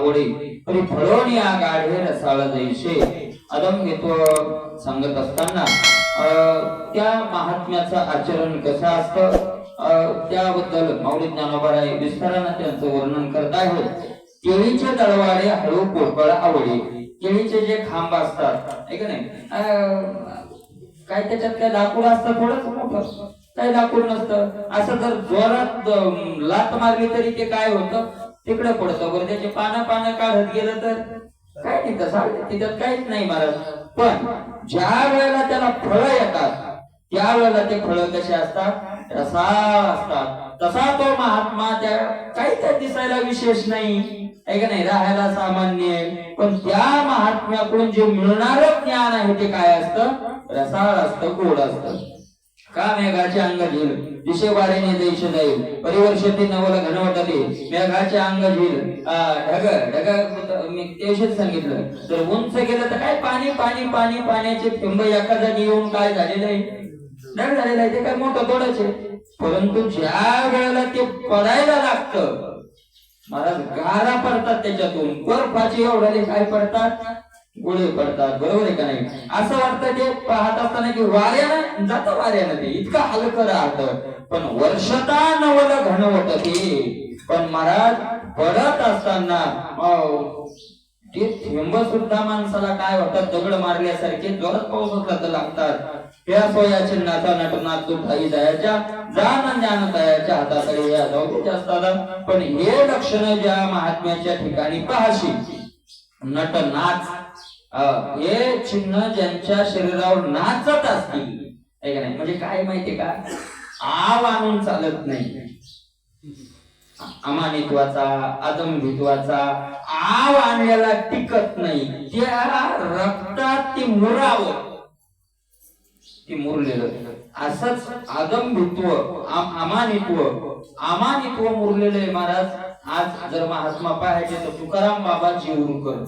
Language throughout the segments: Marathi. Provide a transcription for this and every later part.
आवडे तरी फळोनी या गाढे रसाळ जैसे. अदंभित्व सांगत असताना त्या महात्म्याचं आचरण कसं असतं त्याबद्दल माऊली ज्ञानोबाराय विस्ताराने त्यांचं वर्णन करत आहेत. केळीचे दळवाडे हळू पोकळ आवडे. केळीचे जे खांब असतात आहे का नाही, काय त्याच्यात काय लाकूड असतं थोडंच मोठं, काही लाकूड नसतं. असं जर जोरात लात मारली तरी ते काय होतं, तिकडे पडतं. बरं त्याचे पानं काढत गेलं तर काय नाही, तसं त्याच्यात काहीच नाही महाराज. पण ज्या वेळेला त्याला फळं येतात त्यावेळेला ते फळं कसे असतात, रसाळ असतात. तसा तो महात्मा त्या काही त्या दिसायला विशेष नाही आहे का नाही, राहायला सामान्य आहे. पण त्या महात्म्याकडून जे मिळणार ज्ञान आहे ते काय असतं, रसाळ असतं, गोड असतं. का मेघाचे अंग झील दिशे वारेने जैसे जाईल परिवर्षती नवल घनवटते. मेघाचे अंग झील ढग मी तेवढेच सांगितलं. तर उंच गेलं तर काय पाणी पाणी पाणी पाण्याचे थेंब एका जागी येऊन काय झालेलं आहे, ढग झालेलं आहे. ते काय मोठं थोडंच आहे. परंतु ज्या वेळेला ते पडायला लागतं महाराज, गारा पडतात त्याच्यातून, बर्फाचे एवढे काय पडतात, गोळे पडतात. बरोबर आहे का नाही. असं वाटतं ते पाहत असताना की वाऱ्यानं जातं, वाऱ्यानं ते इतकं हलकं राहतं. पण वर्षता नवल घनवट ते. पण महाराज पडत असताना ते थेंब सुद्धा माणसाला काय होतात, दगड मारल्यासारखे जोरात पाऊस लागतात. त्या सोया चिन्हाचा नटनाथ तुठाई दयाच्या जाण ज्ञान दयाच्या हाताकडे या जाऊ असतात. पण हे लक्षण ज्या महात्म्याच्या ठिकाणी पाहाशी, नट नाच हे चिन्ह ज्यांच्या शरीरावर नाचत असतील आहे का नाही, म्हणजे काय माहितीये का, आव आणून चालत नाही. अमानित्वाचा अदंभित्वाचा आव आणलेला टिकत नाही. त्या रक्तात ती मुरावं, ती मुरलेलं. असंच अदंभित्व अमानित्व मुरलेलं आहे महाराज. आज जर महात्मा पाहायचे तर तुकाराम बाबा जेऊरकर,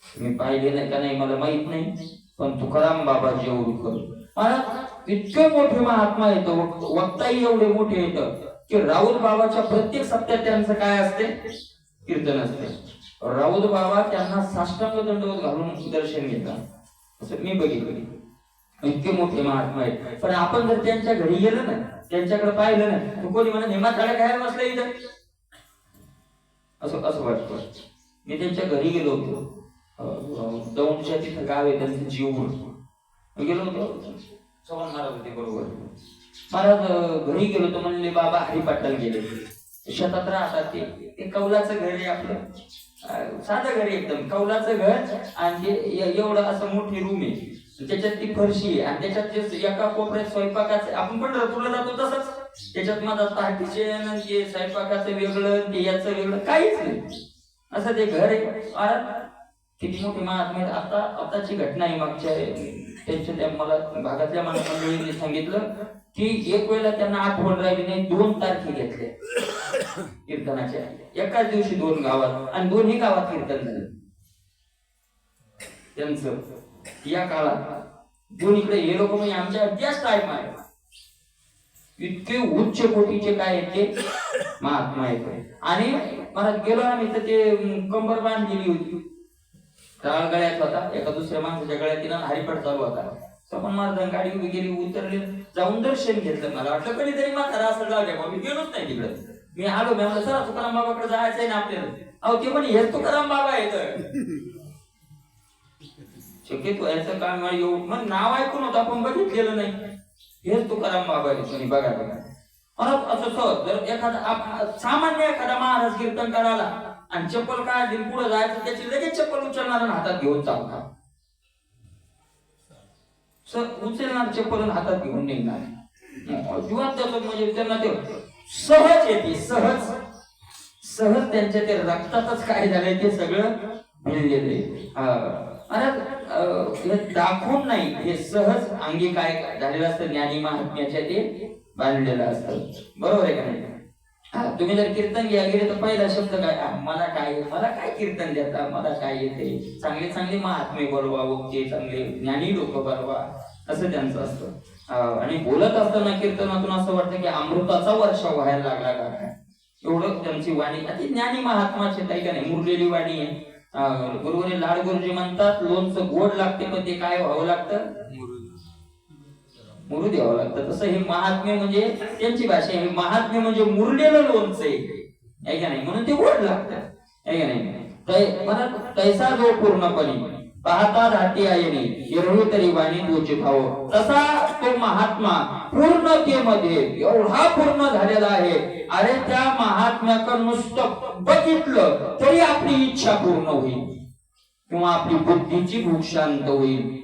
मी पाहिले नाही का नाही मला माहित नाही, पण तुकाराम बाबा जेऊरकर महाराज इतके मोठे महात्मा येतं, वक्ताही एवढे मोठे येतं की राऊत बाबाच्या प्रत्येक सप्त्यात त्यांचं काय असते, कीर्तन असते. राऊत बाबा त्यांना साष्टांग दंडवत घालून दर्शन घेतात, असं मी बघितलं. इतके मोठे महात्मा आहेत. पण आपण जर त्यांच्या घरी गेलं ना, त्यांच्याकडे पाहिलं ना, तू कोणी म्हणा हेमात झाडा खायला बसलं इथं, असं वाटतं. मी त्यांच्या घरी गेलो होतो, दौंडच्या तिथं गाव आहे त्यांचं जीवूर, गेलो होतो. चव्हाण महाराज होते बरोबर. महाराज घरी गेलो तर म्हणले बाबा हरिपाठाला गेले. शेतात राहतात ते कौलाचं घर आहे आपलं, साधं घर एकदम कौलाचं घर. आणि ते एवढं असं मोठी रूम आहे, त्याच्यात ती फरशी आहे आणि त्याच्यात ते एका कोपऱ्यात स्वयंपाकाचं, आपण पंढरपूरला जातो तसंच, त्याच्यात माझा ताटीचे स्वयंपाकाचं वेगळं, ते याचं वेगळं, काहीच नाही, असं ते घर आहे. किती मोठी महात्मा. आताची घटना आहे मागच्या त्यांच्या त्या मला भागातल्या मंडळींनी सांगितलं की एक वेळेला त्यांना आठवण राहिली नाही, 2 तारखे घेतले कीर्तनाच्या, एकाच दिवशी 2 गावात, आणि 2ही गावात कीर्तन झालं त्यांचं. या काळात दोन्हीकडे हे लोक म्हणजे आमच्या जास्त टाइम आहे, इतके उच्च कोटीचे काय आहेत ते महात्मा आहेत. आणि मला गेलो आम्ही तर ते कंबर बांधलेली होती, टाळ गळ्यात होता, एका दुसऱ्या माणसाच्या गळ्यात तिला हरिपाठ चालू होता. पण महाराज गाडी उभी गेली, उतरले, जाऊन दर्शन घेतलं. मला वाटलं कधीतरी म्हातारा असं जाऊ द्या, मी गेलोच नाही तिकडे. मी आलो, मी म्हणलं चला तुकाराम बाबाकडे जायचंय ना आपल्याला. अहो ते म्हणे हेच तुकाराम बाबा आहे तर शक्यतो याचं काम मग नाव ऐकून होतं, आपण बघितलेलं नाही. हेच तुकाराम बाबा आहे बघा. असं सहज जर एखादा सामान्य एखादा महाराज कीर्तन करायला आणि चप्पल काढली पुढे जायचं, त्याची लगेच चप्पल उचलणार हातात घेऊन चालणार, उचलणार चप्पल हातात घेऊन निघणार. म्हणजे त्यांना ते सहज येते, सहज त्यांच्या ते रक्तातच काय झालंय ते सगळं भिनलेलं आहे. दाखवून नाही, हे सहज अंगी काय झालेलं असतं, ज्ञानी महात्म्याच्या ते बांधलेलं असतं. बरोबर आहे का नाही. तुम्ही जर कीर्तन घ्या गेले तर पहिला शब्द काय, मला काय कीर्तन देता, मला काय येते. चांगले महात्मे बोलवा, वक्ते चांगले ज्ञानी लोक बोलवा, असं त्यांचं असतं. आणि बोलत असताना कीर्तनातून असं वाटतं की अमृताचा वर्षाव व्हायला लागला का काय, एवढं त्यांची वाणी अति ज्ञानी महात्माचे काही का नाही, मुरलेली वाणी आहे. बरोबर आहे. लाड गुरुजी म्हणतात लोणचं गोड लागते पण ते काय व्हावं लागतं, मुरू द्यावं लागतं. तसं हे महात्म्य म्हणजे त्यांची भाषा आहे, महात्म्य म्हणजे मुरलेलं लोणचं आहे का नाही, म्हणून ते गोड लागतं आहे का नाही. तैसा जो पूर्णपणे पाहता राहते आयने एरवी तरी वाणी तोचे भाव, तसा तो महात्मा पूर्णतेमध्ये एवढा पूर्ण झालेला आहे. अरे त्या महात्म्याकडे नुसतं बघितलं तरी आपली इच्छा पूर्ण होईल किंवा आपली बुद्धीची भूक शांत होईल,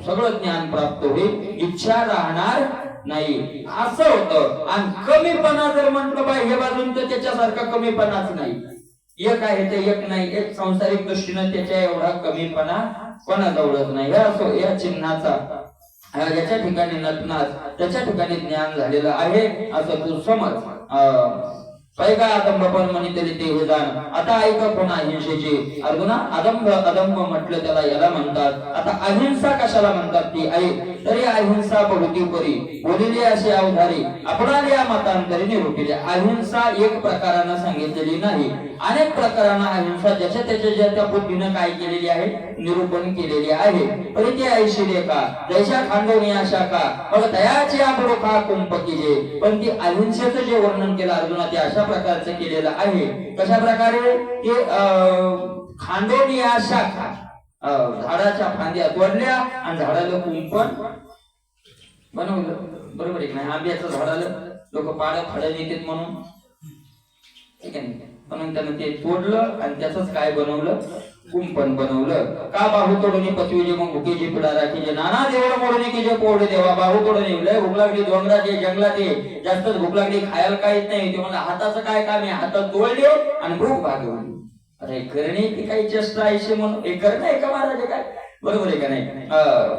सगळं ज्ञान प्राप्त होईल, इच्छा राहणार नाही असं होतं. आणि कमीपणा जर म्हटलं बाई हे बाजून तर त्याच्यासारखा कमीपणाच नाही. एक आहे ते एक नाही, एक सांसारिक दृष्टीनं त्याच्या एवढा कमीपणा कोणाजवळच नाही. असो या चिन्हाचा ज्याच्या ठिकाणी नटनास त्याच्या ठिकाणी ज्ञान झालेलं आहे असं तू समज. पैगा अदंभ पण म्हणितले ते हे जाण. आता ऐका पुन्हा अहिंसेचे. अर्जुना अदंभ म्हटलं त्याला याला म्हणतात. आता अहिंसा कशाला म्हणतात ती ऐक. तरी अहिंसा बहुती परी बोलिले असे अवधारी आपणाला या मतांतरी निरूपिले. अहिंसा एक प्रकारानं सांगितलेली नाही, अनेक प्रकारानं अहिंसा ज्याच्या त्याच्या त्या बुद्धीनं काय केलेली आहे, निरूपण केलेली आहे. तरी ते ऐशिले का जैशा खांडवणी अशा का मग तयाचे आबडो का कुंपकीजे. पण ती अहिंसेचं जे वर्णन केलं अर्जुना ते अशा प्रकारचं केलेलं आहे. कशा प्रकारे की खांडवणी अशा का झाडाच्या फांद्या तोडल्या आणि झाडाला कुंपण बनवलं. बरोबर आहे नाही. आंब्याचं झाडाला लोक पाड फाडा नेतात म्हणून ठीक आहे, म्हणून त्यानं ते तोडलं आणि त्याच काय बनवलं, कुंपण बनवलं. का बाहू तोडून पचविले मग भुकेचे पिडा राखीचे. नाना देवळ मोडणे की जे पोवडे देवा. बाहू तोडून लय भूक लागली डोंगरात ये जंगलात ये जास्तच भूक लागली खायला काहीच नाही. ते म्हणलं हाताचं काय काम आहे, हातात तोडले आणि भूक भागवली. अरे करणे की काही चेष्टा आयशे म्हणून हे करणं आहे का महाराज काय, बरोबर आहे का नाही.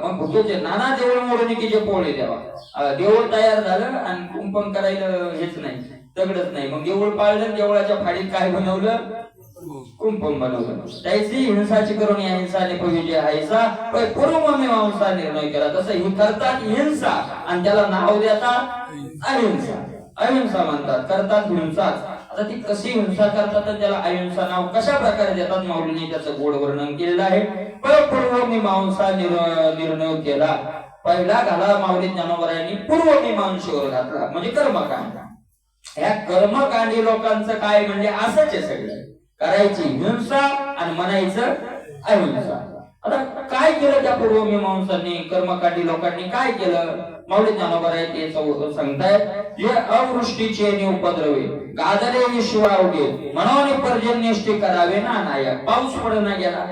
मग भुकेचे नाना देवळ मोडणे की जे पोवडे देवा. देऊळ तयार झालं आणि कुंपण करायला हेच नाही, दगडच नाही. मग देऊळ पाळलं, देवळाच्या फाडीत काय बनवलं, कुंपण बनवलं. त्याची हिंसाची करून हिंसाने पविजे हायसा पूर्वमीमांसा निर्णय केला. तसं ही करतात हिंसा आणि त्याला नाव देतात अहिंसा. अहिंसा म्हणतात, करतात हिंसाच. आता ती कशी हिंसा करतात आणि त्याला अहिंसा नाव कशा प्रकारे देतात माऊलीने त्याचं गोड वर्णन केलेलं आहे. पूर्वमीमांसा निर्णय केला. पहिला घाला माऊली ज्ञानोबरायांनी पूर्वमीमांसेवर घातला म्हणजे कर्मकांड. ह्या कर्मकांडी लोकांचं काय म्हणजे असंच आहे, सगळं करायची हिंसा आणि म्हणायचं अहिंसा. आता काय केलं त्या पूर्वमीमांसांनी, कर्मकांडी लोकांनी काय केलं, माऊली ज्ञानोबराय ते सांगतायत. जे अवृष्टीचे उपद्रवे गाजले विश्वावगे म्हणून पर्जन्यष्टी करावे ना नायक. पाऊस पडना गेला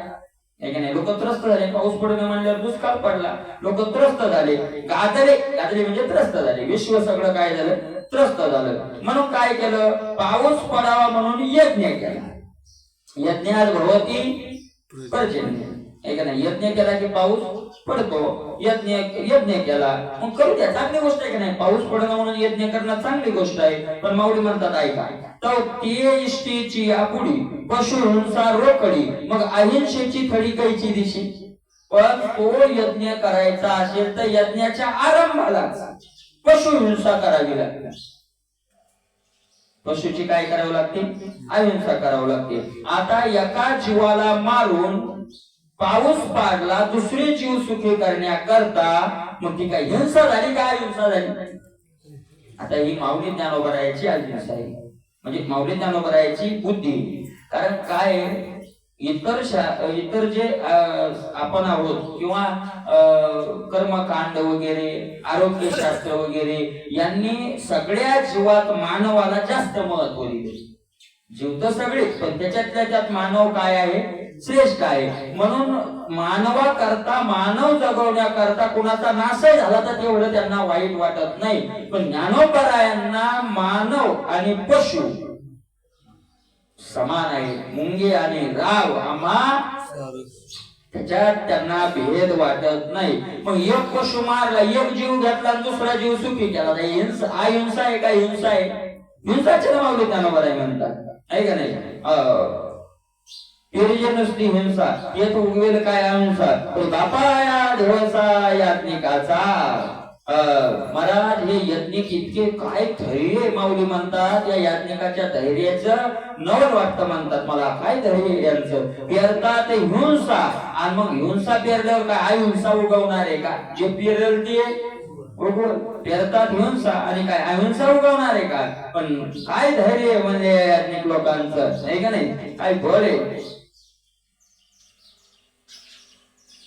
नाही, लोक त्रस्त झाले. पाऊस पडणं म्हणल्यावर दुष्काळ पडला, लोक त्रस्त झाले. गाजले म्हणजे त्रस्त झाले. विश्व सगळं काय झालं, त्रस्त झालं. म्हणून काय केलं, पाऊस पडावा म्हणून यज्ञ केला. यज्ञात भगवती पर्जन्य आहे का नाही. यज्ञ केला की पाऊस पडतो. यज्ञ केला मग करू द्या, चांगली गोष्ट आहे का नाही. पाऊस पडणं म्हणून यज्ञ करणं चांगली गोष्ट आहे. पण माऊली म्हणतात ऐका, तो ते इष्टीची आपुडी पशु हिंसा रोकडी मग अहिंसेची थडी कैची दिशी. पण तो यज्ञ करायचा असेल तर यज्ञाच्या आरंभालाच पशु हिंसा करावी लागते. पशुची काय करावं लागते, अहिंसा करावं लागते. आता एका जीवाला मारून पाऊस पाडला दुसरे जीव सुखी करण्याकरता मग ती काय हिंसा झाली, काय हिंसा झाली. आता ही माऊली ज्ञानोबरायाची अहिंसा आहे, म्हणजे माऊली ज्ञानोबरायाची बुद्धी. कारण काय इतर जे आपण आहोत किंवा कर्मकांड वगैरे आरोग्यशास्त्र वगैरे यांनी सगळ्या जीवात मानवाला जास्त महत्व दिले. जीव तर सगळेच पण त्याच्यातल्या त्यात मानव काय आहे, श्रेष्ठ आहे. म्हणून मानवा करता मानव जगवण्याकरता कुणाचा नाशही झाला तर तेवढं त्यांना वाईट वाटत नाही. पण ज्ञानोबरायांना मानव आणि पशु समान आहे. मुंगे आणि राव आम्हा त्याच्यात त्यांना भेद वाटत नाही. मग एक पशु मारला, एक जीव घेतला दुसरा जीव सुखी केला, अहिंसा आहे का, हिंसा आहे. हिंसाचे माऊली ज्ञानोबराय म्हणतात आहे का नाही. नसली हिंसा येत उगवेल काय अहिंसा. तो बापा या ढोळसा याज्ञिकाचा. महाराज हे यज्ञिक इतके काय धैर्य माऊली म्हणतात, या याज्ञिकाच्या धैर्याचं नवल वाटतं म्हणतात मला. काय धैर्य यांचं, पेरतात हिंसा आणि मग हिंसा पेरल्यावर काय अहिंसा उगवणार आहे का? जे पेरल ते पेरतात हिंसा आणि काय अहिंसा उगवणार आहे का? पण काय धैर्य म्हणजे याज्ञिक लोकांचं, नाही का नाही? काय बळ आहे.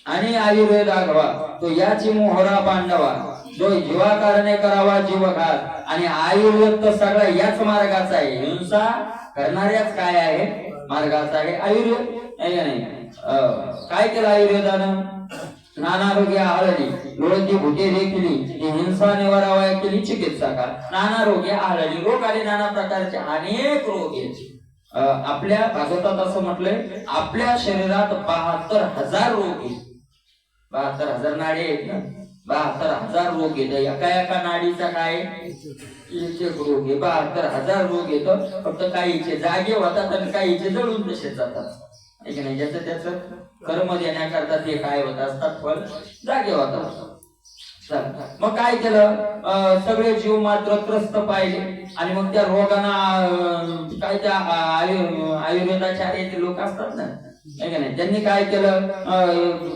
आणि आयुर्वेद आघवा तो याची मोहरा पांडवा, जो जीवाकारणे करावा जीवघात. आणि आयुर्वेद तर सगळा याच मार्गाचा आहे, हिंसा करणाऱ्याच काय आहे मार्गाचा आहे आयुर्वेद, नाही का नाही? काय केलं आयुर्वेदानं? नाना रोगी आळली लोळती भुके देखील हिंसा निवारावया केली चिकित्सका. नाना रोगी आळली, रोग आले नाना प्रकारचे अनेक रोग आहेत. आपल्या भागवतात असं म्हटलंय, आपल्या शरीरात 72,000 रोग आहेत. 72,000 नाडी आहेत ना, 72,000 रोग येत. एका नाडीचा काय एक रोग आहे. 72,000 रोग येतो. फक्त काहीचे जागे होतात आणि काहीचे जळून तसे जातात, नाही. ज्याचं त्याचं कर्म देण्याकरता ते काय होत असतात, फळ जागे होतात. मग काय केलं? सगळे जीव मात्र त्रस्त पाहिले आणि मग त्या रोगांना काय त्या आयुर्वेदाचार्याचे लोक असतात ना, नाही, त्यांनी काय केलं?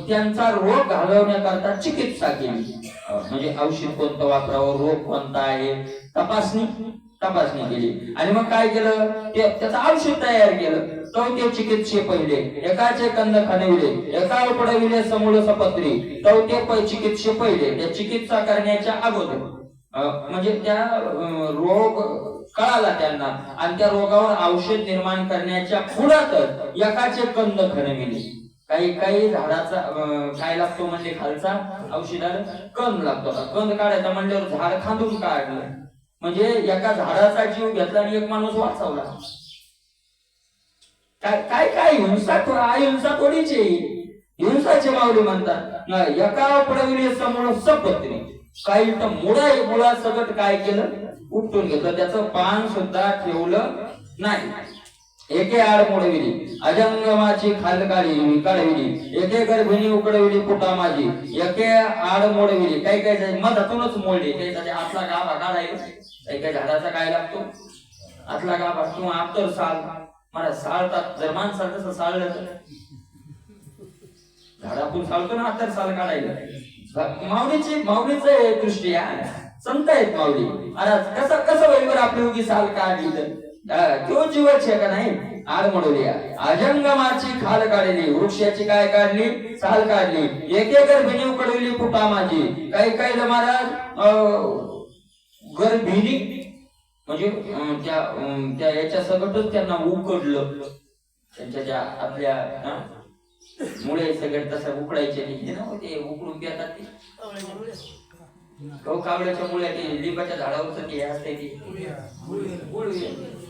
त्यांचा रोग घालवण्याकरता चिकित्सा केली. म्हणजे औषध कोणतं वापरावं, रोग कोणता आहे, तपासणी केली. आणि मग काय केलं? त्याचं औषध तयार केलं. तो ते चिकित्से पहिले एकाचे कंद खणविले, एका उपडविले समूळ सपत्री. तो ते चिकित्से पहिले, त्या चिकित्सा करण्याच्या अगोदर म्हणजे त्या रोग कळाला त्यांना आणि त्या रोगावर औषध निर्माण करण्याच्या पुढातच एकाचे कंद खणविले. काही झाडाचा काय लागतो म्हणजे खालचा औषधाला कंद लागतो. कंद काढायचा म्हणल्यावर झाड खांदून काढलं म्हणजे एका झाडाचा जीव घेतला आणि एक माणूस वाचवला. काय काय हिंसा, अहिंसा थोडीची हिंसाचे माऊली म्हणतात. एका पडविले समोर सपत्नी, काही तर मुळा सगट काय केलं? उपटून घेतलं. त्याचं पान सुद्धा ठेवलं नाही. एके आड मोडविली अजंगमाची खाल काढविली, एके गर्भिणी उकडविली पुटा माझी, एके आड मोडविली. काही मधातूनच मोडली. काही आतला गाभा काढायला काही झाडाचा काय लागतो? आतला गाभा किंवा आप्तर साल. मला साळतात जर माणसाला तसं साळलं तर झाडातून साळतो ना आतर साल काढायला. माऊलीचं दृष्टी आहे, संत आहेत माऊली. अरे कसं वैभर आपली उगी साल काढली तर तो जीवच आहे का नाही? आड मोडवली अजंगमाची खाल काढली, वृक्षाची काय काढली? साल काढली. एके गर्भिणी उकडविली फुटा माझी. काही महाराज गर्भिणी म्हणजे त्या याच्या सगळच त्यांना उकडलं. त्यांच्या ज्या आपल्या मुळे सगळं तसं उकडायचे ना, ते उकडून घेतात ते कावळ्याच्या मुळे, ते लिंबाच्या झाडावरच ते असते ते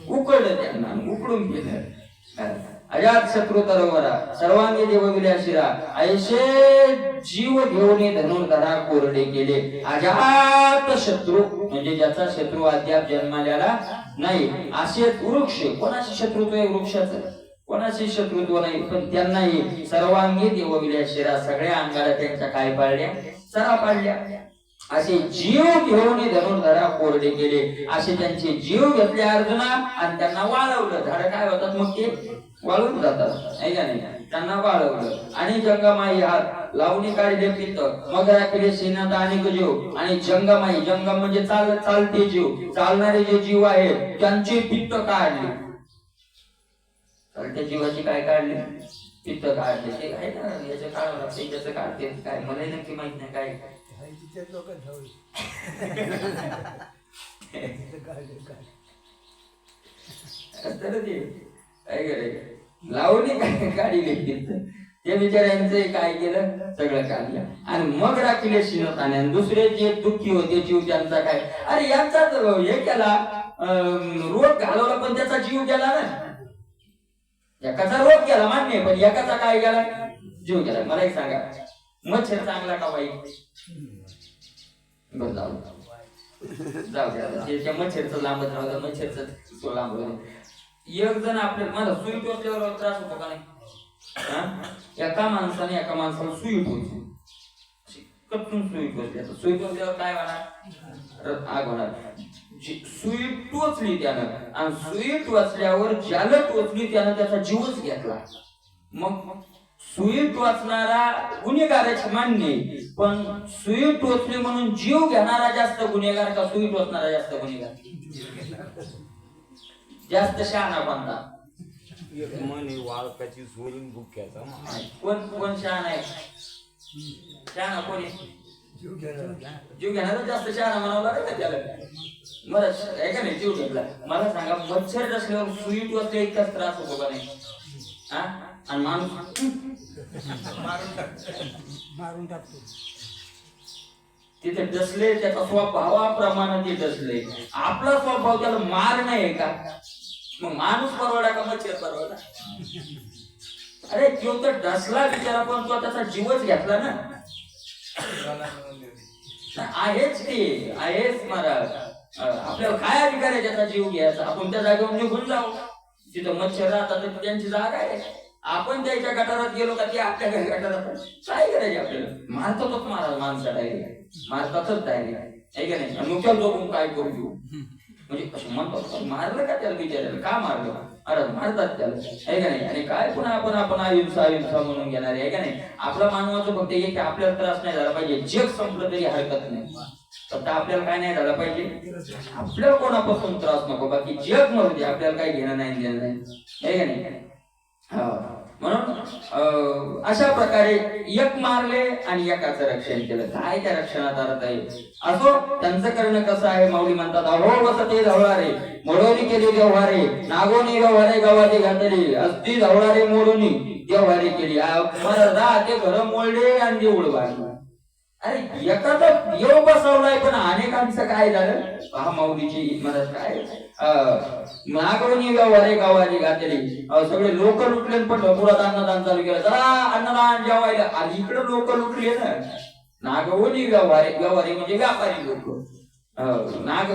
उकडलं, त्यांना उकडून घेतलं. अजात शत्रू तरवरा सर्वांगी देव विल्या शिरा, ऐशे जीव घेऊन धनुर्धरा कोरडे केले. अजात शत्रू म्हणजे ज्याचा शत्रू अद्याप जन्माला नाही. असे वृक्ष, कोणाचे शत्रुत्व आहे वृक्षाचं? कोणाचे शत्रुत्व नाही. पण त्यांनाही सर्वांगी देव विल्या शिरा, सगळ्या अंगाला त्यांच्या काय पाळल्या? सरा पाडल्या. असे जीव घेऊन धनुर्धरा कोरडे केले. असे त्यांचे जीव घेतले अर्जुना आणि त्यांना वाळवलं. झाड काय होतात मग? ते वाळून जातात, नाही का नाही? त्यांना वाळवलं आणि जंगमाई हात लावणी काढले पित्त, मग राखले सेनात अनेक जीव. आणि जंगमाई, जंगम म्हणजे चालते जीव, चालणारे जे जीव आहेत त्यांचे पित्त काढले. चालत्या जीवाची काय काढले? पित्त काढले. ते आहे ना याचं काढावं लागते, त्याचं काढते काय मला नक्की माहित नाही काय. लावणी काय काढली त्या बिचाऱ्यांचे काय केलं? सगळं काढलं आणि मग राखले शिनताने. दुसरे जे दुःखी होते जीव त्यांचा काय? अरे यांचा हे केला, रोग घालवला पण त्याचा जीव गेला ना. एकाचा रोग गेला मान्य, पण एकाचा काय गेला? जीव गेला. मला एक सांगा, मच्छर चांगला का वाईट? बरं जाऊ द्या, मच्छरचं लांबच राहतं, मच्छरचं लांब. एक जण आपल्या मला सुई टोचल्यावर त्रास होतो का नाही? एका माणसाला सुई टोचली, कटून सुई टोचली. आता सुई टोचल्यावर काय होणार? आग होणार. सुई टोचली त्यानं आणि सुई टोचल्यावर ज्याला टोचली त्यानं त्याचा जीवच घेतला. मग सुई टोचणारा गुन्हेगाराची मान्य, पण सुई टोचली म्हणून जीव घेणारा जास्त गुन्हेगार का सुई टोचणारा जास्त गुन्हेगार? जास्त शहाणा कोणता? वाळकाची सोडून बुक्याचा कोण शहाणा आहे? शहाणा कोणी? जीव घेणारा जास्त शहाणा म्हणावं लागेल का त्याला? मला आहे का नाही जीव घेतला? मला सांगा, मच्छर डसल्यावर सुई टोचले इतकाच त्रास होतो का नाही? हा, आणि माणूस मारून टाकतो. तिथे डसले, त्याचा स्वभावाप्रमाणे ते डसले. आपला स्वभाव त्याला मार नाही का? मग माणूस परवडा का मच्छर परवडा? अरे तो तर डसला बिचारा, पण तो त्याचा जीवच घेतला ना. आहेच ते आहेच महाराज. आपल्याला काय अधिकार आहे त्याचा जीव घ्यायचा? आपण त्या जागेवर निघून जाऊ. तिथं मच्छर राहतात तर त्यांची जागा आहे. आपण त्याच्या गटारात गेलो का ते आपल्या गटारात काय करायचे? आपल्याला मारतातच महाराज, माणसा डायरेक्ट मारतातच डायरेक्ट, आहे का नाही? नुकसान जोगून काय करू देऊ म्हणजे असं म्हणतात. मारलं का त्याला बिचारायला? का मारलं? अरे मारतात त्याला, आहे का नाही? आणि काय पुन्हा आपण अहिंसा म्हणून घेणार आहे का नाही? आपला मानवाचं फक्त एक, आपल्याला त्रास नाही झाला पाहिजे. जग संपलं तरी हरकत नाही, फक्त आपल्याला काय नाही झालं पाहिजे? आपल्याला कोणापासून त्रास नको. बाकी जग मरू दे, आपल्याला काही घेणं नाही देणं नाही, आहे का नाही? म्हणून अशा प्रकारे एक मारले आणि एकाचं रक्षण केलं. काय त्या रक्षणात अर्थ आहे? असो, त्यांचं करणं कसं आहे? माऊली म्हणतात, अहो वसते धवळारे मोडोनी केली व्यवहारे, नागोनी व्यवहारे गावाची घातली, असती धवळारे मोडोनी व्यवहारे केली. राहते घर मोडले आणि देऊळ बांधलं. अरे एकाचा देव बसवलाय, पण अनेकांचं काय झालं? पहा माऊलीची म्हणत काय, नागवणी व्यवहारे गावाची घातली, सगळे लोक लुटले, पण पुरात अन्नदान चालू केलं. जरा अन्नदान जेवायला आणि इकडे लोक लुटले ना. नागवणी व्यवहारे म्हणजे व्यापारी लोक, नाग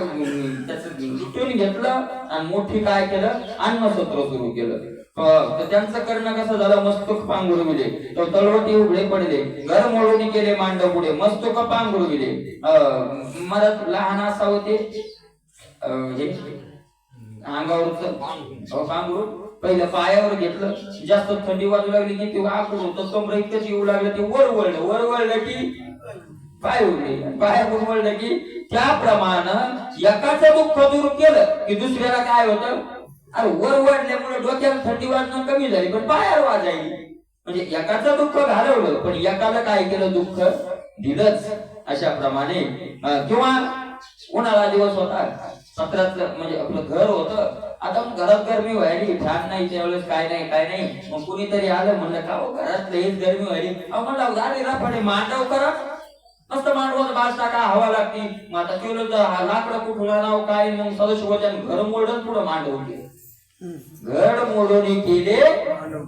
त्याच लुटून घेतलं आणि मोठी काय केलं? अन्नसत्र सुरू केलं. त्यांचं करणं कसं झालं? मस्तक पांघरुविले, तो तळवटी उघडे पडले, घर मोडून केले मांडव पुढे, मस्तक पांघरुविले. मरत लहान असा होते हे अंगावरच पांघरून पहिलं पायावर घेतलं. जास्त थंडी वाजू लागली की ते आकून होतं, कमर इतकंच येऊ लागलं, ते वर वळलं की पाय उडले, पायावर वळलं की त्याप्रमाणे एकाचं दुःख दूर केलं की दुसऱ्याला काय होतं? अरे वर वाढल्यामुळे डोक्याला थंडी वाजणं कमी झाली, पण पायावर वाजायली. म्हणजे एकाचं दुःख घालवलं, पण एकाला काय केलं? दुःख दिलंच. अशा प्रमाणे किंवा उन्हाळा दिवस होता, पत्रातलं म्हणजे आपलं घर होतं. आता घरात गरमी व्हायली, फॅन नाही त्यावेळेस, काय नाही. मग कुणीतरी आलं, म्हणलं का हो घरात लईच गरमी व्हायली? म्हणलं झाली राफाडे मांडव करा, मस्त मांडवाचा बाज टाका, हवा लागती. मग आता केलं तर लाकडं कुठून आणावं काय? मग सदस्य घर मोडून पुढं मांडव केलं. घड मोडून केले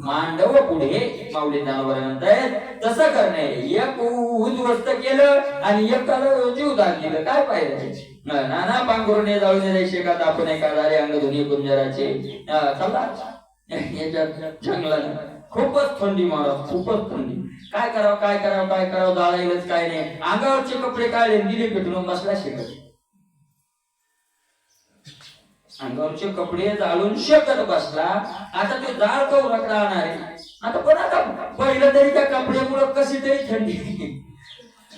मांडव पुढे. माऊली जनावर म्हणतायत तसं करणे. एक उद्ध्वस्त केलं आणि एकाला जीवदान दिलं. काय पाहिजे? नाना पांघरुणे जाळून जायचे का आपण एका झाले अंग धुनी कुंजराचे. चला याच्यात जंगलात खूपच थंडी महाराज, खूपच थंडी. काय करावं जाळायलाच काय नाही. अंगावरचे कपडे काढले, दिले पेटून बसला शेकत. अंगावरचे कपडे जाळून शेकत बसला. आता ते जाळ कवरात राहणार आहे. आता पण आता पहिलं तरी त्या कपड्यामुळे कशी तरी थंडी,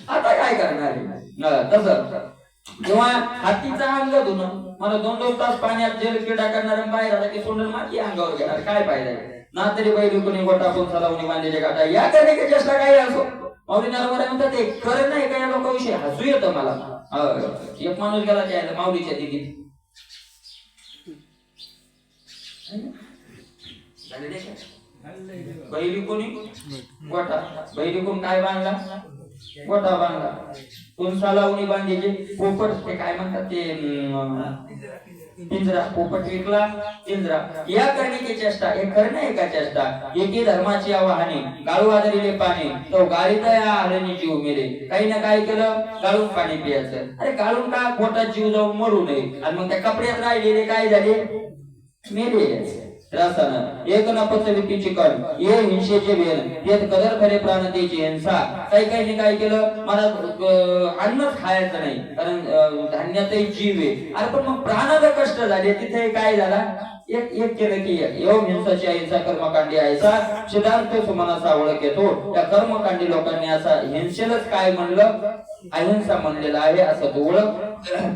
आता काय करणार आहे? तसं जेव्हा हातीचा अंग धुणं, मला 2-2 तास पाण्यात जल टाकणार, बाहेर आला की सोडून माती अंगावर घेणार, काय फायदा आहे? ना तरी बैल कोणी गोटा पण सलावणी बांधलेले गाठा या करणे चेष्टा काही असो. माऊली नरवर म्हणतात ते खरं नाही का? या लोकांविषयी हसू येतं मला. एक माणूस गेला त्या माऊलीच्या दिदीत, बैली कोणी गोटा, बैली कोण काय बांधला? गोटा बांधला. कोण सलावणी बांधायचे? पोपट, ते काय म्हणतात ते पिंजरा, पोपट विकला पिंजरा. या करण्याची चेष्टा हे खरं नाही का? चेष्टा एकी धर्माची आवाहने गाळू आदरिले पाणी, तो गाळीत या हरणी जीव मेले. काही ना काय केलं? गाळून पाणी पियाचं. अरे गाळून का? पोटात जीव जाऊन मरू नये. आणि मग त्या कपड्यात राहिलेले काय झाले? मेले. त्रासानं एक न पचविती चिकन ये हिंसेचे वेल येत कदर खरे प्राण त्याची हिंसा. काही काय केलं, मला अन्नच खायचं नाही कारण धान्यातही जीव आहे. अरे पण मग प्राणाला कष्ट झाले, तिथे काय झाला, एक केलं की एवढ हिंसाची अहिंसा कर्मकांडी अहिंसा सिद्धार्थ सुमनाचा ओळख येतो. त्या कर्मकांडी लोकांनी असा हिंसेलाच काय म्हणलं, अहिंसा म्हणलेला आहे असं तो ओळख.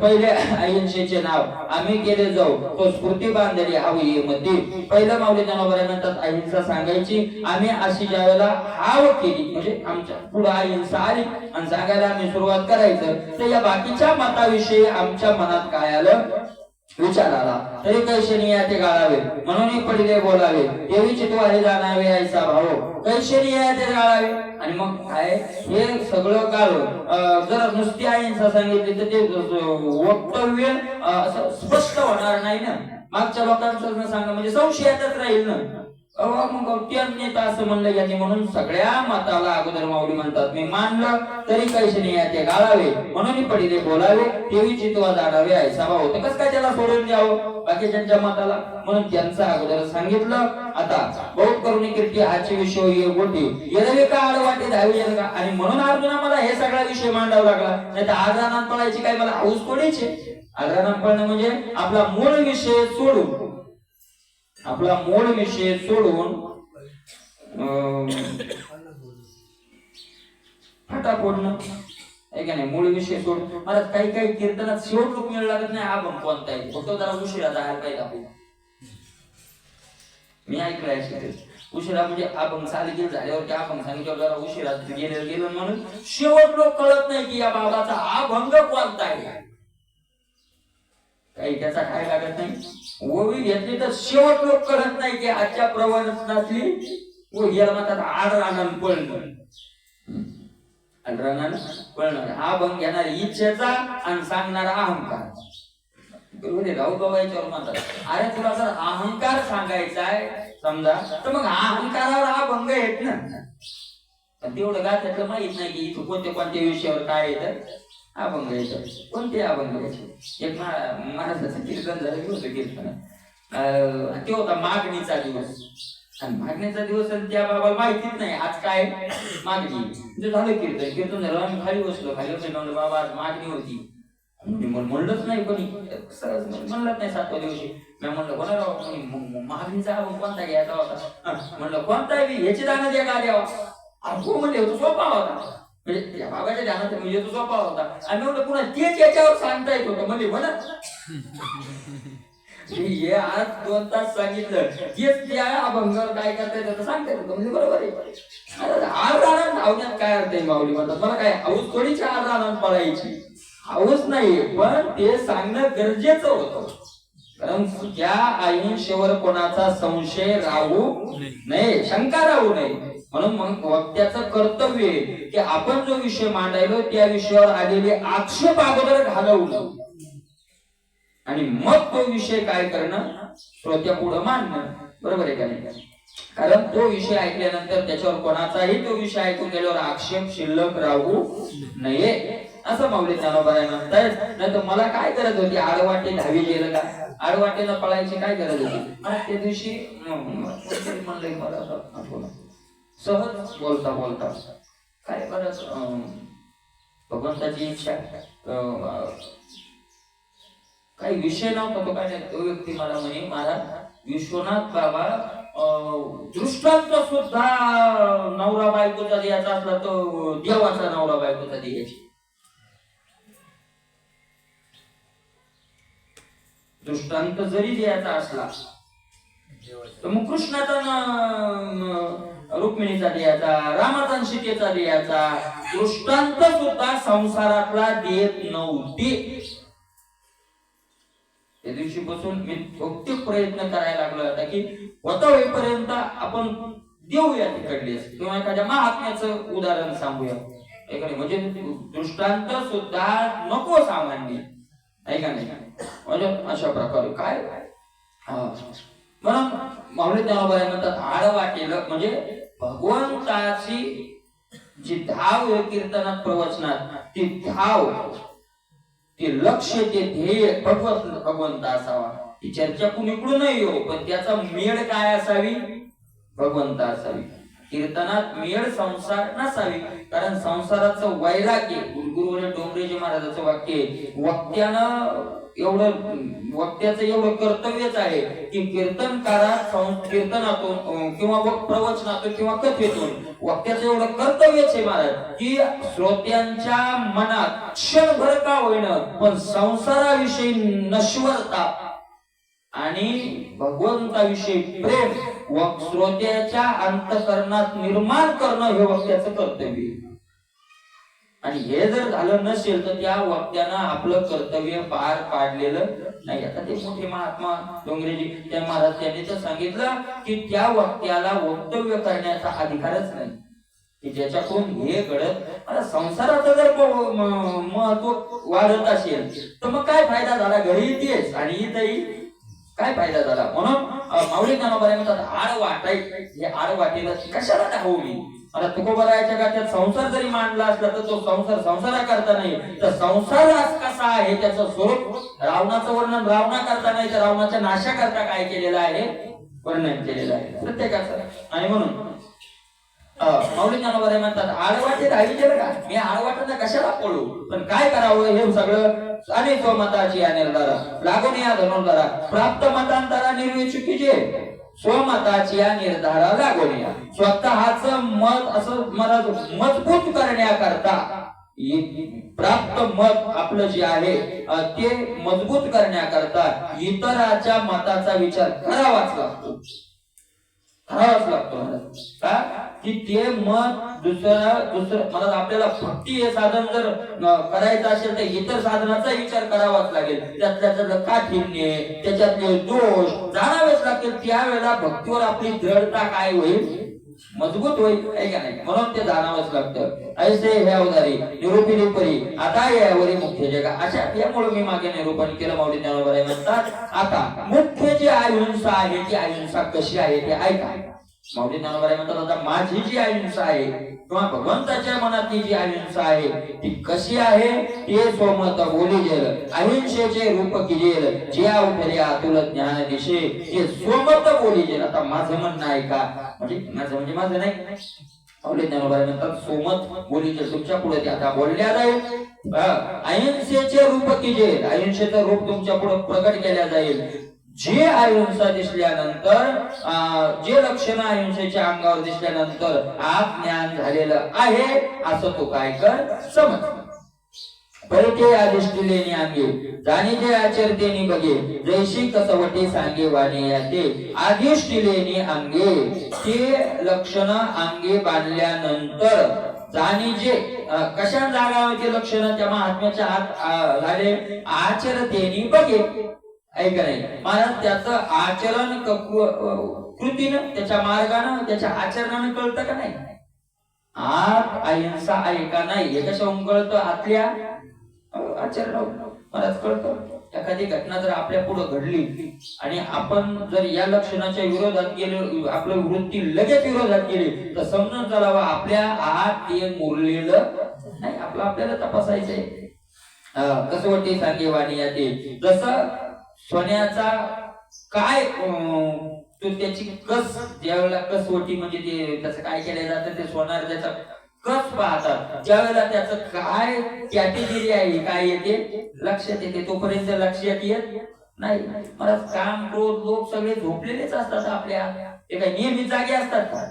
पहिले अहिंसेचे नाव आम्ही केले जाऊ तो स्फूर्ती बांधली हवी मध्ये. पहिलं माऊली ज्ञानोबा म्हणतात अहिंसा सांगायची आम्ही अशी ज्यावेळेला हाव केली म्हणजे आमच्या पुढे अहिंसा आली आणि सांगायला आम्ही सुरुवात करायचं, तर या बाकीच्या मताविषयी आमच्या मनात काय आलं, विचार आला. तरी कैसे नियाते गाळावे म्हणून पडिले बोलावे देवी चितवारी जाणावे ऐसा भाव कैसे नियाते गाळावे. आणि मग काय हे सगळं गाळून जर नुसती अहिंसा सांगितली तर ते वक्तव्य असं स्पष्ट होणार नाही ना. मागच्या लोकांचं सांगा म्हणजे संशयातच राहील ना. मग त्यांनी असं म्हणलं यांनी म्हणून सगळ्या मताला अगोदर माऊली म्हणतात मी मानलं तरी कैसे नाही ते गाळावे म्हणून पडिले बोलावे देवी चितवा जाणावे ऐसा भाव. तर कसं काय त्याला सोडून द्यावं बाकीच्या मताला, म्हणून त्यांचं अगोदर सांगितलं. आता बहुत करुणी कीर्ती हाची विषय गोटी येरवे का आडवाटे धावी का. आणि म्हणून अर्जुना मला हे सगळा विषय मांडावा लागला, नाही तर आग्रानात पळायची काय मला हाऊस थोडीची. आग्रानात पळणं म्हणजे आपला मूळ विषय सोडून आपला मूळ विषय सोडून फटा फोडणं आहे का नाही. मूळ विषय सोडून मला काही कीर्तनात शेवट लोक मिळू लागत नाही. हा पण कोणता आहे फक्त जरा उशिरा जायला पाहिजे आपण. मी ऐकलंय उशिरा म्हणजे अभंग चालू झाल्यावर अभंग सांगितलं जरा उशिरा गेलं म्हणून शेवट लोक कळत नाही की या बाबाचा अभंग कोणता आहे. काही त्याचा काय लागत नाही. ओवी घेतली तर शेवट लोक कळत नाही की आजच्या प्रवचनातली याला म्हणतात आडरानान पळणं. आडरानान पळणं हा भंग घेणार इच्छेचा आणि सांगणारा अहंकार. राहू बाबा याच्यावर म्हणतात अरे तुला जर अहंकार सांगायचा आहे समजा तर मग अहंकारावर हा भंग येत ना. तेवढं काय त्यातलं माहित नाही की इथं कोणत्या विषयावर काय येतं अभंग येतं. कोणते अभंग यायचे. एक महाराजाचं कीर्तन झालं की होतं कीर्तन ते होता मागणीचा दिवस. आणि मागणीचा दिवस त्या बाबाला माहितीच नाही आज काय मागणी. म्हणजे झालं कीर्तन झालं आम्ही खाली बसलो म्हणलं बाबा आज मागणी होती. म्हणलंच नाही कोणी म्हणलंच नाही 7व्या दिवशी. मी म्हणलं कोणा राव मागणीचा अभंग कोणता घ्यायचा होता. म्हणलं कोणता ह्याची दाना द्या का द्यावा. हो म्हणले होतो सोपा होता म्हणजे त्या बाबाच्या ध्यानात म्हणजे तो सोपा होता. आणि म्हणलं पुन्हा तेच याच्यावर सांगता येत होतं म्हणजे म्हणा हे आज 2 तास सांगितलं तेच त्या अभंगावर काय करता येतं सांगता येत होतं म्हणजे बरोबर आहे. आर रानात धावण्यात काय अर्थ आहे माऊली म्हणतात. मला काय हाऊस थोडीच आर रानात पळायची हाऊस नाही पण ते सांगणं गरजेचं होतं. कारण त्या अहिंसेवर कोणाचा संशय राहू नये शंका राहू नये. म्हणून मग वक्त्याचं कर्तव्य आहे की आपण जो विषय मांडायलो त्या विषयावर आलेले आक्षेप अगोदर घालवणं आणि मग तो विषय काय करणं श्रोत्या पुढे मांडणं. बरोबर आहे का नाही. कारण तो विषय ऐकल्यानंतर त्याच्यावर कोणाचाही तो विषय ऐकून गेल्यावर आक्षेप शिल्लक राहू नये असं माऊली ज्ञानोबा म्हणतायत. नाही तर मला काय गरज होती आडवाटे धावी गेलं का. आडवाटेला पळायची काय गरज होती. त्या दिवशी म्हणलंय मला सहज बोलता काय बरंच भगवंताची इच्छा काही विषय नव्हता तो काय नाही. तो व्यक्ती मला म्हणे महाराज विश्वनाथ बाबा दृष्टांत सुद्धा नवरा बायकोचा द्यायचा असला तो देवाचा नवरा बायकोचा द्यायची. दृष्टांत जरी द्यायचा असला तर मग कृष्णाचा रुक्मिणीचा द्यायचा रामाचा सीतेचा द्यायचा. दृष्टांत सुद्धा संसारातला देत नव्हती. त्या दिवशी बसून मी बहुतेक प्रयत्न करायला लागलो होता की होता होईपर्यंत आपण देऊया तिकडले किंवा एखाद्या महात्म्याचं उदाहरण सांगूया म्हणजे दृष्टांत सुद्धा नको सामान्य आहे का नाही. म्हणजे अशा प्रकारे काय म्हणून माऊली ज्ञानोबा म्हणतात आडवाटेलं म्हणजे भगवंताची जी धाव कीर्तनात प्रवचनात ती धाव ते लक्ष ते ध्येय भगवंत असावा. ती चर्चा कुणीकडूनही येऊ, पण त्याचा मेळ काय असावी? भगवंत असावी. कीर्तनात मेळ संसार नसावी, कारण संसाराचं वैराग्य, गुरुवर्य डोंगरेजी महाराजांचं वाक्य आहे, वक्त्याचं एवढं कर्तव्यच आहे की कीर्तनकारात कीर्तनातून किंवा प्रवचनातून किंवा कथेतून वक्त्याचं एवढं कर्तव्यच आहे महाराज की श्रोत्यांच्या मनात क्षणभर का होईना पण संसाराविषयी नश्वरता आणि भगवंताविषयी प्रेम व श्रोत्याच्या अंतःकरणात निर्माण करणं हे वक्त्याचं कर्तव्य. आणि हे जर झालं नसेल तर त्या वक्त्यानं आपलं कर्तव्य पार पाडलेलं नाही. आता ते मोठे महात्मा डोंगरेजी त्या महाराज त्यांनी तर सांगितलं की त्या वक्त्याला वक्तव्य करण्याचा अधिकारच नाही की ज्याच्याकडून हे घडत. आता संसाराचं जर महत्व वाढत असेल तर मग काय फायदा झाला? घरी तेच आणि इथंही काय फायदा झाला? म्हणून माऊली ज्ञानोबा म्हणतात आड वाटाय, हे आड वाटेला कशाला टाकू मी? आता तुकोबरायाच्या गाठ्यात संसार जरी मांडला असला तर तो संसार संसारा करता नाही, तर संसार कसा आहे त्याचं स्वरूप रावणाचं वर्णन रावणा करता नाही तर रावणाच्या नाशा करता काय केलेलं आहे? वर्णन केलेलं आहे प्रत्येकाचं. आणि म्हणून माऊली ज्ञानोबा म्हणतात आडवाटे राही गेलं का? मी आडवाटांना कशाला पळू? पण काय करावं हे सगळं आणि स्वमताची या निर्धारा लागून या धनुर्धारा प्राप्त मतांतरा निर्विचुकीचे स्वमताची या निर्धारा लागून या स्वतःच मत असं मला मजबूत करण्याकरता प्राप्त मत आपलं जे आहे ते मजबूत करण्याकरता इतराच्या मताचा विचार करावाच लागतो. का की ते मत दुसरं मला आपल्याला भक्ती हे साधन जर करायचं असेल तर इतर साधनाचा विचार करावाच लागेल. त्यातलं काठिण्य त्याच्यातले दोष जाणावेच लागतील. त्यावेळेला भक्तीवर आपली दृढता काय होईल? मजबूत होईल आहे का नाही? म्हणून ते जाणावंच लागतं. ऐसे हे अवधारी निरूपिली परी आता यावरी मुख्य जगा अशा यामुळे मी मागे निरूपण केलं. माऊली ज्ञानोबा म्हणतात आता मुख्य जी अहिंसा आहे ती अहिंसा कशी आहे ते ऐका. माऊली ज्ञानोबा म्हणतात आता माझी जी अहिंसा आहे किंवा भगवंताच्या मनातली जी अहिंसा आहे ती कशी आहे? ते स्वमत बोली जेल अहिंसेचे रूप किजेल जिया उठले आतुल ज्ञान दिशे ते स्वमत बोली जेल. आता माझं म्हणणं आहे का? म्हणजे माझं नाही. माऊली ज्ञानोबा म्हणतात सोमत बोली जेल तुमच्या पुढे ते आता बोलल्या जाईल. अहिंसेचे रूप किजेल अहिंसेचं रूप तुमच्या पुढे प्रकट केल्या जाईल. जे अहिंसा दिसल्यानंतर जे लक्षण अहिंसेच्या अंगावर दिसल्यानंतर आज ज्ञान झालेलं आहे असं तो काय कर समज. परिचय आदिष्टिलेनी अंगे जाणी जे आचरतेनी बघे जैशी कसवटी सांगे वाणी याते आदिष्टिलेनी अंगे ते लक्षण अंगे बांधल्यानंतर जाणी जे कशा जागा ते लक्षण त्या महात्म्याच्या हात झाले आचरतेनी बघे ऐका नाही महाराज त्याचं आचरण कृतीनं त्याच्या मार्गानं त्याच्या आचरणानं कळतं का नाही? आत अहिंसा आहे का नाही हे कशावरून कळतं? आतल्या आचरणावरून महाराज कळतं. एखादी घटना जर आपल्या पुढे घडली आणि आपण जर या लक्षणाच्या विरोधात गेलो आपलं वृत्ती लगेच विरोधात गेली तर समजून चालावा आपल्या आत ते मुरलेलं नाही. आपल्याला तपासायचंय. कसवटी सांगे वाणी याते जसं सोन्याचा काय तो त्याची कस ज्यावेळेला कसवटी म्हणजे ते त्याचं काय केलं जातं ते सोनार त्याचा कस पाहतात ज्यावेळेला त्याचं काय कॅटेगरी आहे काय येते लक्षात येते. तोपर्यंत लक्षात येत नाही. मला काम क्रोध लोक सगळे झोपलेलेच असतात आपल्या. ते काही नियमित जागे असतात का?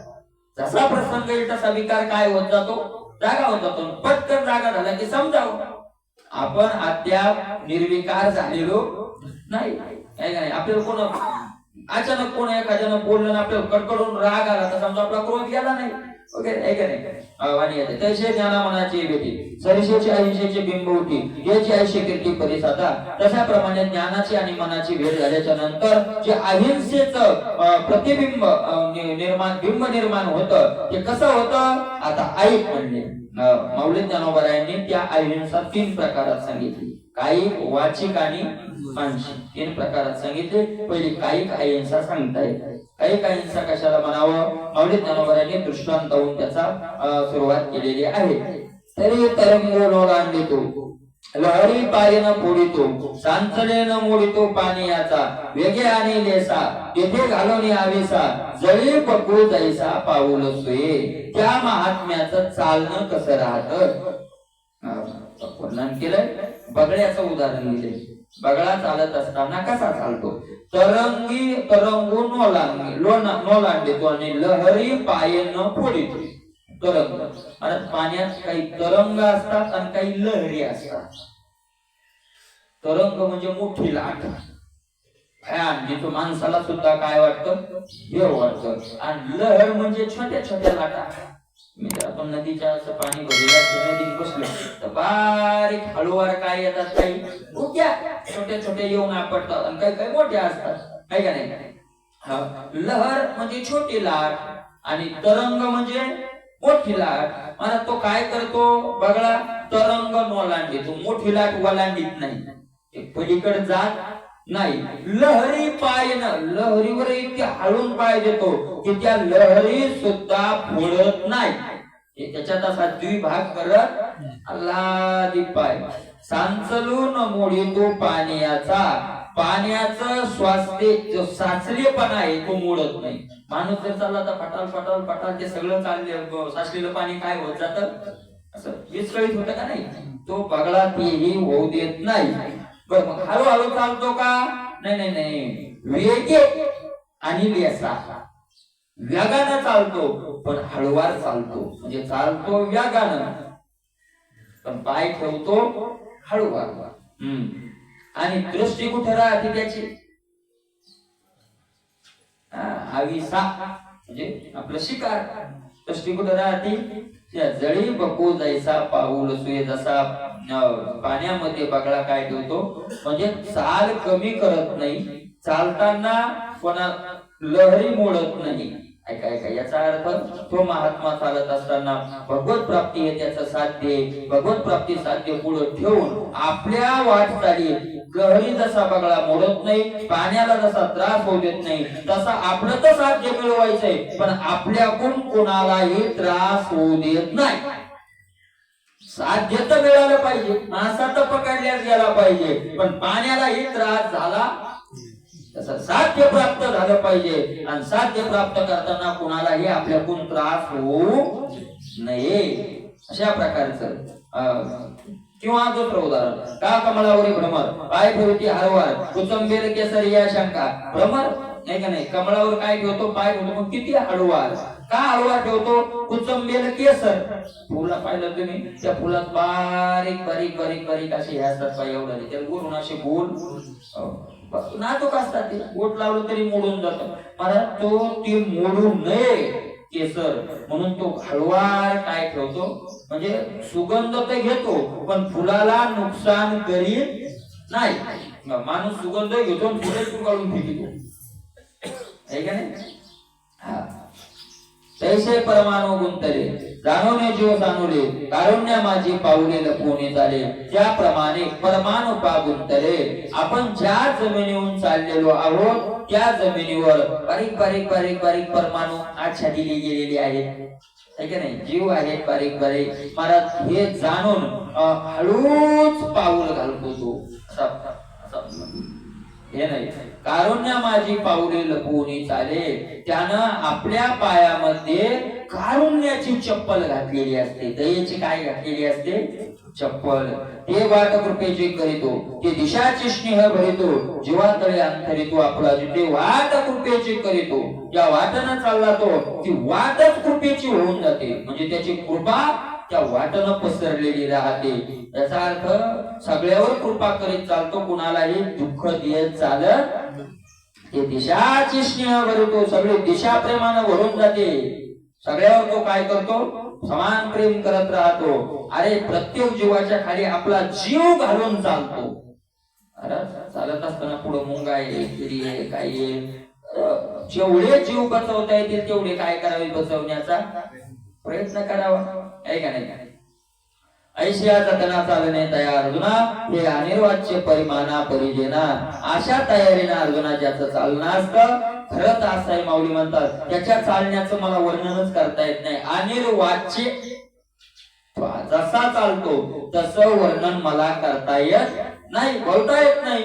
जसा प्रसंग येईल तसा विकार काय होत जातो? जागा होत जातो. पटकन जागा झाला की समजावं आपण अद्याप निर्विकार झालेलो नाही. आपल्याला कोण अचानक कोण एखाद्यानं बोललं आपल्याला कडकडून राग आला तर समजा आपला क्रोध गेला नाही वगैरे. तसे ज्ञाना मनाची भेटी सरिषेची अहिंसेची बिंब होती याची ऐशी कीर्ती परिसाता. तशाप्रमाणे ज्ञानाची आणि मनाची भेट झाल्याच्या नंतर जे अहिंसेचं प्रतिबिंब बिंब निर्माण होतं ते कसं होतं? आता ऐक म्हणले माऊली ज्ञानोबरायांनी त्या अहिंसा 3 प्रकारात सांगितली. कायिक वाचिक आणि मानसिक 3 प्रकारात सांगितले. पहिली कायिक अहिंसा सांगताय. कायिक अहिंसा कशाला म्हणावं? माऊली ज्ञानोबरायांनी दृष्टांतावून त्याचा सुरुवात केलेली आहे. तरी तरंगो लोलांडितो लहरी पायन फोडितो सांचलेन मोडितो पाणी याचा वेगे आणि लेसा तेथे घालून आवेसा जळी पकू जैसा पाऊल सोये. त्या महात्म्याचं चालणं कसं राहत वर्णन केलंय. बगड्याचं उदाहरण दिले. बगळा चालत असताना कसा चालतो. तरंगून ओलांडतो आणि लहरी पायन फोडितो. तरंग आणि पाण्यात काही तरंग असतात आणि काही लहरी असतात. तरंग म्हणजे मोठी लाट भयान जिथं माणसाला सुद्धा काय वाटतं हे वाटतं. आणि लहर म्हणजे छोट्या छोट्या लाटा. मित्र आपण नदीच्या असं पाणी भरलेल्या नदीत बसलो तर बारीक हळूवार काय येतात काही छोटे छोटे येऊन आपटतात आणि काही काही मोठ्या असतात काय का नाही. लहर म्हणजे छोटी लाट आणि तरंग म्हणजे मोठी लाट. मला तो काय करतो बगळा तरंग ओलांडतो. मोठी लाट ओलांडीत नाही पलीकडे जात नाही. लहरी पायन लहरीवर इतके हळून पाय देतो की त्या लहरी सुद्धा फोडत नाही. त्याच्यात असा द्विभाग करत अल्लादी पाय सांचलून मोडितो पाण्याचा. पाण्याचं स्वास्थ्य जो साचलेपणा आहे तो मोडत नाही. माणूस जर चालला तर फटाल फटाल फटाल ते सगळं चालले साचलेलं पाणी काय होत जात असं विस्कळीत होतं का नाही. तो बगळा तेही होऊ देत नाही. बर मग हळूहळू चालतो का नाही नाही नाही वेगे आणि लेसा वेगानं चालतो पण हळूवार चालतो. म्हणजे चालतो वेगानं पण पाय ठेवतो हळूवार. आणि दृष्टी कुठे राहते त्याची हवीसा म्हणजे आपलं शिकार. दृष्टी कुठे राहते त्या जळी बकू जैसा पाऊल सुये. जसा पाण्यामध्ये बगळा काय ठेवतो म्हणजे चाल कमी करत नाही. चालताना कोणा लहरी मोडत नाही. ऐका ऐका याचा अर्थ तो महात्मा चालत असताना भगवत प्राप्ती हे त्याचं साध्य. भगवत प्राप्ती साध्य पुढे ठेवून आपल्या वाटचाली लहरी जसा बगळा मोडत नाही पाण्याला जसा त्रास होऊ देत नाही तसा आपलं तर साध्य मिळवायचंय पण आपल्याकडून कोणालाही त्रास होऊ देत नाही. साध्य तर मिळालं पाहिजे. मासा तर पकडल्यास गेला पाहिजे पण पाण्यालाही त्रास झाला तसं साध्य प्राप्त झालं पाहिजे. आणि साध्य प्राप्त करताना कुणालाही आपल्याकडून त्रास होऊ नये अशा प्रकारचं. किंवा दुसरं उदाहरण का कमळावरी भ्रमर पाय ठेवती हरवार कुचंबेर केसर या शंका. भ्रमर नाही का नाही कमळावर काय ठेवतो पाय ठेवतो मग किती हळूवार. का हळूवार ठेवतो कुचंबेर केसर. फुला पाहिलं तुम्ही त्या फुलात बारीक बारीक बारीक बारीक असे हे असतात पाय एवढं त्याला गोरून असे गोल नाजूक असतात. ते बोट लावलं तरी मोडून जातं. मला तो ती मोडू नये केसर म्हणून तो हळूवार काय ठेवतो म्हणजे सुगंध तर घेतो पण फुलाला नुकसान करीत नाही. माणूस सुगंध घेतो फुले काढून फेकतो आहे का नाही. तैसे परमाणू गुंतले जाणवणे जीव जाणवले कारुण्य माझी पाऊले लपवणे झाले. त्याप्रमाणे परमाणू पा गुंतले. आपण ज्या जमिनीहून चाललेलो आहोत त्या जमिनीवर बारीक बारीक बारीक बारीक परमाणू आच्छा दिली गेलेली आहेत है का नाही. जीव आहेत बारीक बारीक. महाराज हे जाणून हळूच पाऊल घालतो तो हे नाही. कारुण्य माझी पाऊले लपवून चाले. त्यानं आपल्या पायामध्ये कारुण्याची चप्पल घातलेली असते. दयेची काय घातलेली असते चप्पल. ते वाट कृपेची करीतो ते दिशाची स्नेह भरितो. जीवा तळे अंतरितो आपला जिथे वाट कृपेची करीतो त्या वाटनं चालला तो ती वाटच कृपेची होऊन जाते. म्हणजे त्याची कृपा त्या वाटनं पसरलेली राहते. याचा अर्थ सगळ्यावर कृपा करीत चालतो कुणालाही दुःख देत चालत. ते दिशाची स्नेह भरतो सगळी दिशा प्रेमानं भरून जाते. सगळ्यावर तो काय करतो समान प्रेम करत राहतो. अरे प्रत्येक जीवाच्या खाली आपला जीव घालून चालतो. अरे चालत असताना पुढे मुंगा आहे किरी आहे काही आहे. जेवढे जीव बचवता येतील तेवढे काय करावे बचवण्याचा प्रयत्न करावा आहे का नाही. ऐशिया जतना चालणे तयार अर्जुना हे अनिर्वाच्य परिमाणा परिजेना. अशा तयारीने अर्जुना ज्याचं चालणं असतं खरंच असं आहे माऊली म्हणतात त्याच्या चालण्याचं मला वर्णनच करता येत नाही. अनिर्वाच्य जसा चालतो तसं वर्णन मला करता येत नाही, बोलता येत नाही.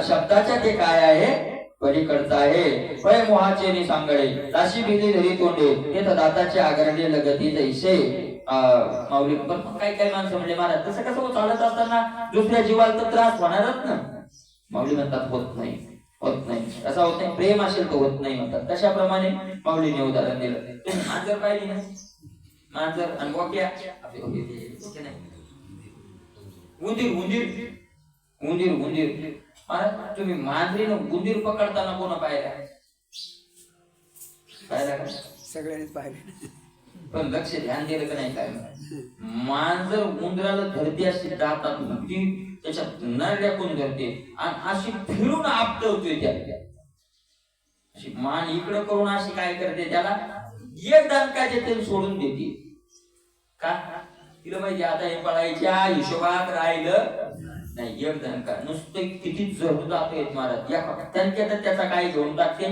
शब्दाच्या ते काय आहे, पलीकडचं आहे. पै मोहाचे नि सांगडे ताशी बिली धरी तोंडे ते तर दाताचे आगरणे लगती जैसे. माऊली पण काय काय माणसं म्हणले महाराज तसं कसं चालत असताना दुसऱ्या जीवाला तर त्रास होणारच ना. माऊली म्हणतात होत नाही, होत नाही. असं होत नाही, प्रेम असेल तर होत नाही म्हणतात. तशाप्रमाणे माऊलीने उदाहरण दिलं. तुम्ही मांजर पाहिली ना, मांजर आणि बोक्या, उंदीर उंदीर उंदीर उंदीर महाराज तुम्ही मांजरीनं उंदीर पकडताना कोण पाहिला, पाहिला का? सगळ्यांनीच पाहिले. पण लक्ष ध्यान दिलं का नाही काय, मांजर उंदराला धरती अशी दातात ती त्याच्यात नरड्या कोण धरते आणि अशी फिरून आपटवतोय त्या, अशी मान इकडं करून अशी काय करते, त्याला एक दणकाचे तेल सोडून देते. का तिला माहिती आता हे पळायच्या हिशोबात राहिलं नाही. एक दणका नुसतं किती जरूर जात महाराज या त्यांच्यात त्याचा काय घेऊन टाकते,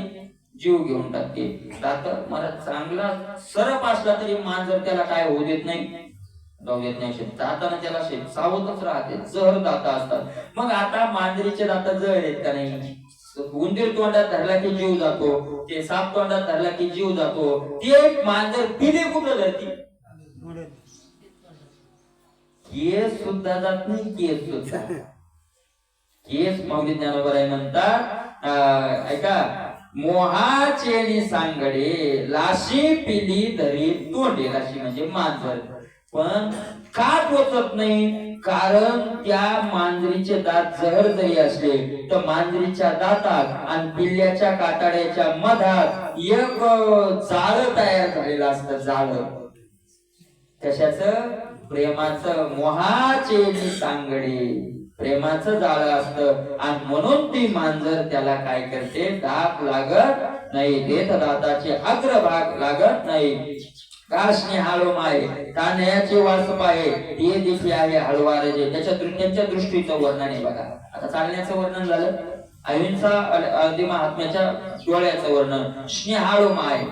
जीव घेऊन टाकते. दात महाराज चांगला सरप असला तरी मांजर त्याला काय होऊ देत नाही, जाऊ देत नाही. दाताने त्याला सावधच राहते, जहर दात असतात. मग आता मांजरीचे दात जहर आहेत का नाही. उंदीर तोंडात धरला की जीव जातो, ते साप तोंडात धरला की जीव जातो. ते मांजर पिले कुठं धरती, केस सुद्धा जात नाही, केस सुद्धा. केस माऊली ज्ञानोबराय म्हणतात ऐका, मोहाचे नि सांगडे लाशी पिली धरी तोंडे. लाशी म्हणजे मांजर. पण का टोचत नाही, कारण त्या मांजरीचे दात जहर जरी असले तर मांजरीच्या दातात आणि पिल्ल्याच्या कातड्याच्या मधात एक जाळं तयार झालेलं असतं. जाळं कशाचं, प्रेमाचं. मोहाचे नि सांगडे प्रेमाचं जाळं असतं आणि म्हणून ती मांजर त्याला काय करते, दात लागत नाही, देत दाताचे अग्रभाग लागत नाही. काशने हालो माय तान्याचे वास पाहे ते देखील आहे हळवार जे. त्यांच्या दृष्टीचं वर्णन आहे बघा. आता चालण्याचं वर्णन झालं, अहिंसा आदि महात्म्याच्या डोळ्याचं वर्णन. स्नेहाळो माय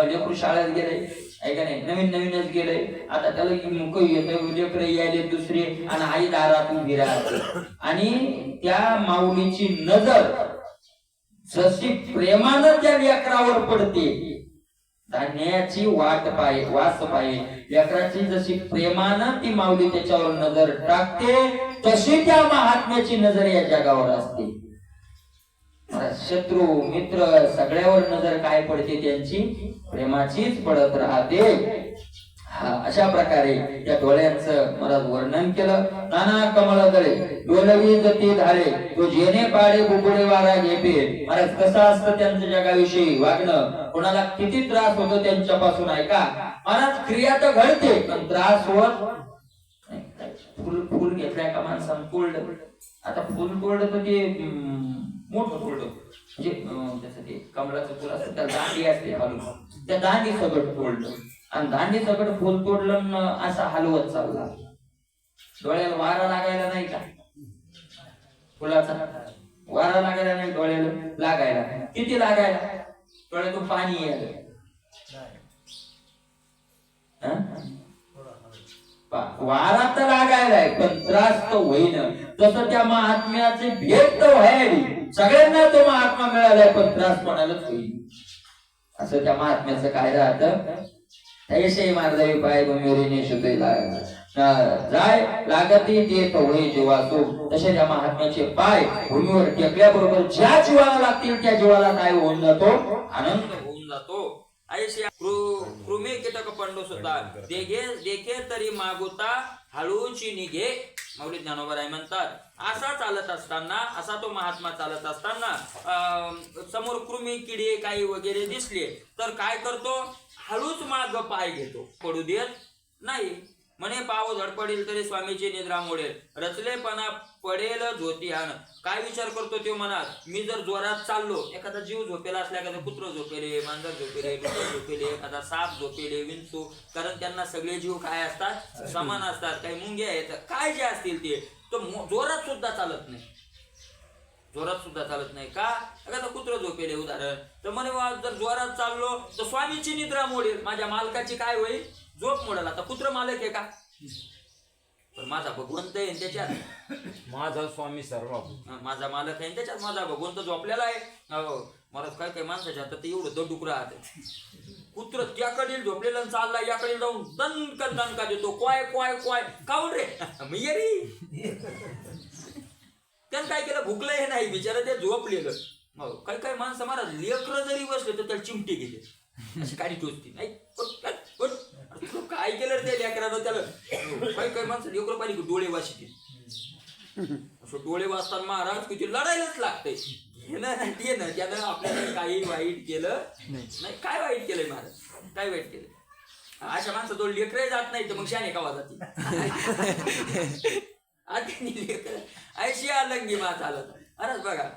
लेकरू शाळेत गेले ऐका नाही, नवीन नवीनच गेले, आता त्याला मुख येतं, लेकर यायले दुसरे आणि आई दारात उभी राहते आणि त्या माऊलीची नजर जशी प्रेमानं त्या लेकरावर पडते, धान्याची वाट पाय वास पाय लेकराची जशी प्रेमानं ती माऊली त्याच्यावर नजर टाकते तशी त्या महात्म्याची नजर या जगावर असते. शत्रू मित्र सगळ्यावर नजर काय पडते, त्यांची प्रेमाचीच पडत राहते. अशा प्रकारे त्या डोळ्यांचं महाराज वर्णन केलं. नाना कमळ दळे डोलवी जती धारे तो जेने पाडे बुबुडे वारा घेपे. महाराज कसं असतं त्यांच्या जगाविषयी वागणं, कोणाला किती त्रास होतो त्यांच्यापासून ऐका. महाराज क्रिया तर घडते पण त्रास होत. फुल घेतलाय का माणसानं तोडलं, आता फुल तोडलं तर ते मोठं तोडलं म्हणजे त्याचं ते कमळाचं फुल असतं त्या दांडी असते खालून, त्या दांडी सगळं तोडलं आणि दांडी सगळं फुल तोडलं असा हलवत चालला. डोळ्याला वारा लागायला नाही का, फुलाचा वारा लागायला नाही, डोळ्याला लागायला किती लागायला, डोळ्यातून पाणी यायला. वारा तर लागायलाय पण त्रास तर होईन. तसं त्या महात्म्याचे भेट तर व्हायली, सगळ्यांना तो महात्मा मिळालाय पण त्रास कोणालाच होईल. असं त्या महात्म्याचं काय राहतं, तैसे मार्दवी पाय भूमीवरीने शुद्धीला जाय लागती ते तो होई जीवासो. तसे त्या महात्म्याचे पाय भूमीवर टेकल्याबरोबर ज्या जीवाला लागतील त्या जीवाला काय होऊन जातो, आनंद होऊन जातो. ऐसे कृमी कीटक पंडू सुद्धा देखे तरी मागुता हळूची निघे. माऊली ज्ञानोबराय म्हणतात असा चालत असताना, असा तो महात्मा चालत असताना समोर कृमी किडे काही वगैरे दिसले तर काय करतो, हळूच माग पाय घेतो, पडू देत नाही. म्हणे पाव धडपडील तरी स्वामीची निद्रा मोडेल, रचलेपणा पडेल झोतिहान. काय विचार करतो तो मनात, मी जर जोरात चाललो, एखादा जीव झोपेला असला, एखादा कुत्र झोपेले, मांजर झोपेले, डुकर झोपेले, एखादा साप झोपेले, विंचू, कारण त्यांना सगळे जीव काय असतात, समान असतात. काही मुंग्या आहेत, काय जे असतील ते, तो जोरात सुद्धा चालत नाही, जोरात सुद्धा चालत नाही. का, एखादा कुत्र झोपेले उदाहरण, तर म्हणे जर जोरात चाललो तर स्वामीची निद्रा मोडेल, माझ्या मालकाची काय होईल, झोप मोडेल. आता कुत्र मालक आहे का, पण माझा भगवंत आहे त्याच्यात, माझा स्वामी सर्व माझा मालक आहे त्याच्यात, माझा भगवंत झोपलेला आहे. हो मला काय काय माणसाच्या हातात एवढं दडूक राहत, कुत्र त्याकडे झोपलेला चालला, याकडे जाऊन दणका देतो, क्वाय क्वाय क्वाय, काऊन रे मी ये रे. त्यानं काय केलं, भुकलं हे नाही बिचारा, ते झोपलेलं. हो काही काही माणसं महाराज लेकरं जरी बसले तर त्याला चिमटी घेते, अशी काडी टोचती नाही. काय केलं रे ते लेकरानं त्याला. काही काही माणसं लेकरं पाहिजे डोळे वाशिते, असं डोळे वाचताना महाराज किती लढायलाच लागतंय. घेणं त्यानं आपल्याला काही वाईट केलं नाही. काय वाईट केलंय महाराज, काय वाईट केलंय. अशा माणसं तो लेकरही जात नाही तर मग शाने कावा जाते. लेकर ऐशी आलंगी मा चालत. अरे बघा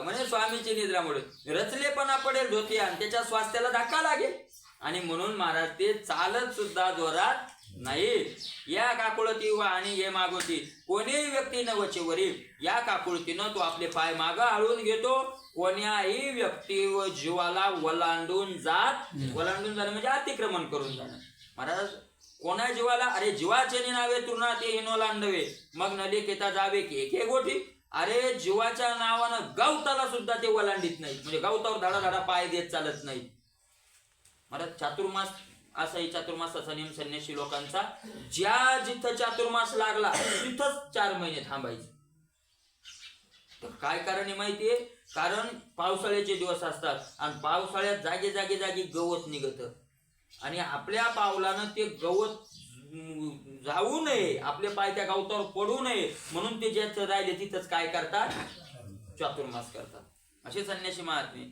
म्हणजे स्वामीची निद्रामुळे रचलेपणा पडेल धोती आणि त्याच्या स्वास्थ्याला धक्का लागेल, आणि म्हणून महाराज ते चालत सुद्धा जोरात नाही. या काकुळती व आणि हे मागोती कोणीही व्यक्ती न वचेवरील, या काकुळतीनं तो आपले पाय मागं आळून घेतो. कोण्याही व्यक्ती व जीवाला वलांडून जाणं म्हणजे अतिक्रमण करून जाणं. महाराज कोणा जीवाला, अरे जीवाचे नावे तुरणा ते हिनो लांडवे, मग नली केता जावे की एके गोठी. अरे जीवाच्या नावानं गवताला सुद्धा ते वलांडीत नाही, म्हणजे गवतावर धाडा पाय देत चालत नाही. महाराज चातुर्मास असाही चातुर्मासाचा नियम संन्यासी लोकांचा, ज्या जिथं चातुर्मास लागला तिथंच 4 महिने थांबायचे. तर काय कारण आहे माहितीये, कारण पावसाळ्याचे दिवस असतात आणि पावसाळ्यात जागी गवत निघत, आणि आपल्या पावलानं ते गवत जाऊ नये, आपले पाय त्या गवतावर पडू नये म्हणून ते ज्याचं राहिले तिथंच काय करतात, चातुर्मास करतात. असे संन्यासी महात्मे.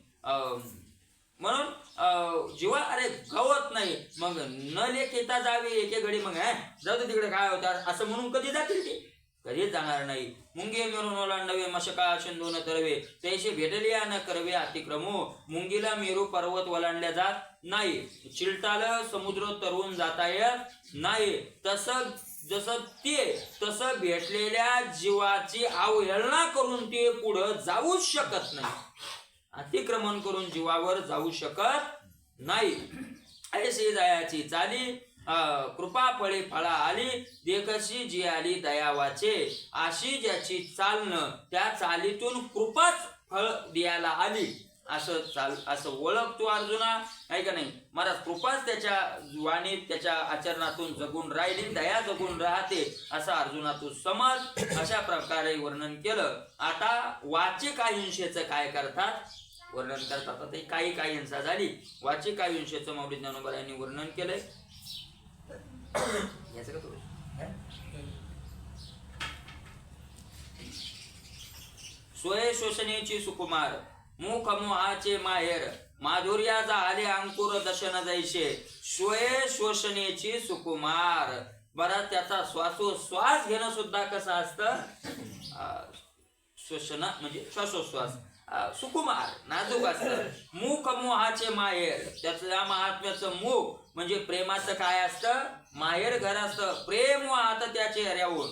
म्हणून जेव्हा अरे गवत नाही मग न लेखता जावे एके घडी, मग जाऊ दे तिकडे काय होतात असं म्हणून कधी जातील ते, कधीच जाणार नाही. मुंगे मेरून ओलांडवे मशका शिंदून तरवे, तैसे भेटलिया न करवे अतिक्रमो. मुंगीला मेरू पर्वत ओलांडल्या जात नाही, चिलटाला समुद्र तरून जाता येत नाही. जसं तसं भेटलेल्या जीवाची अवहेलना करून ते पुढं जाऊच शकत नाही, अतिक्रमण करून जीवावर जाऊ शकत नाही. ऐशी दयाची चाली कृपा फळे फळा आली, देखशी जी आली दया वाचे. अशी ज्याची चालणं त्या चालीतून कृपाच फळ द्यायला आली, असं ओळखतो अर्जुना, आहे का नाही. महाराज कृपाच त्याच्या वाणीत त्याच्या आचरणातून जगून राहिली, दया जगून राहते असं अर्जुना तू समज. अशा प्रकारे वर्णन केलं. आता वाचिक अहिंसेचं काय करतात, वर्णन करतात. आता काही हिंसा झाली, वाचिक अहिंसेचं माऊली ज्ञानोबा यांनी वर्णन केलंय. याचं का थोडं स्वय शोषणेची सुकुमार, मुख मोहाचे माहेर, माधुर्याचा आले अंकुर दशन जैसे. स्वय शोषणेची सुकुमार. बरं त्याचा श्वासोश्वास घेणं सुद्धा कसं असतं, श्वसन म्हणजे श्वासोश्वास सुकुमार नाजूक असतं. मुख मोहाचे माहेर, त्याच्या महात्म्याचं मुख म्हणजे प्रेमाचं काय असतं, माहेर घर असतं. प्रेम वाहत त्या चेहऱ्याहून.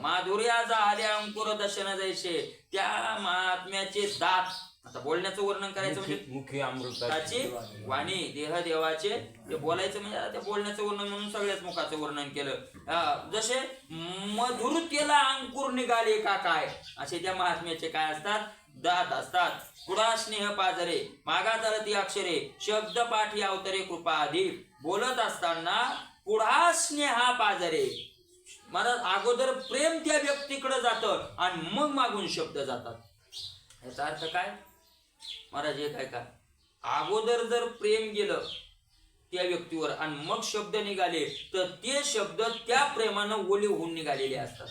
माधुर्याचा आले अंकुर दर्शन जैसे, त्या महात्म्याचे दात. आता बोलण्याचं वर्णन करायचं म्हणजे मुखी अमृताची वाणी, देह देवाचे. ते बोलायचं म्हणजे त्या बोलण्याचं वर्णन म्हणून सगळ्याच मुखाचं वर्णन केलं. जसे मधुरतेला अंकुर निघाले का काय, असे त्या महात्म्याचे काय असतात, दात असतात. पुढा स्नेह पाजरे, मागा चालती अक्षरे, शब्द पाठी अवतरे कृपा आधी. बोलत असताना पुढा स्नेहा पाजरे, मला अगोदर प्रेम त्या व्यक्तीकडे जातं आणि मग मागून शब्द जातात. याचा अर्थ काय महाराज, हे काय का अगोदर जर प्रेम गेलं त्या व्यक्तीवर आणि मग शब्द निघाले तर ते शब्द त्या प्रेमानं ओले होऊन निघालेले असतात.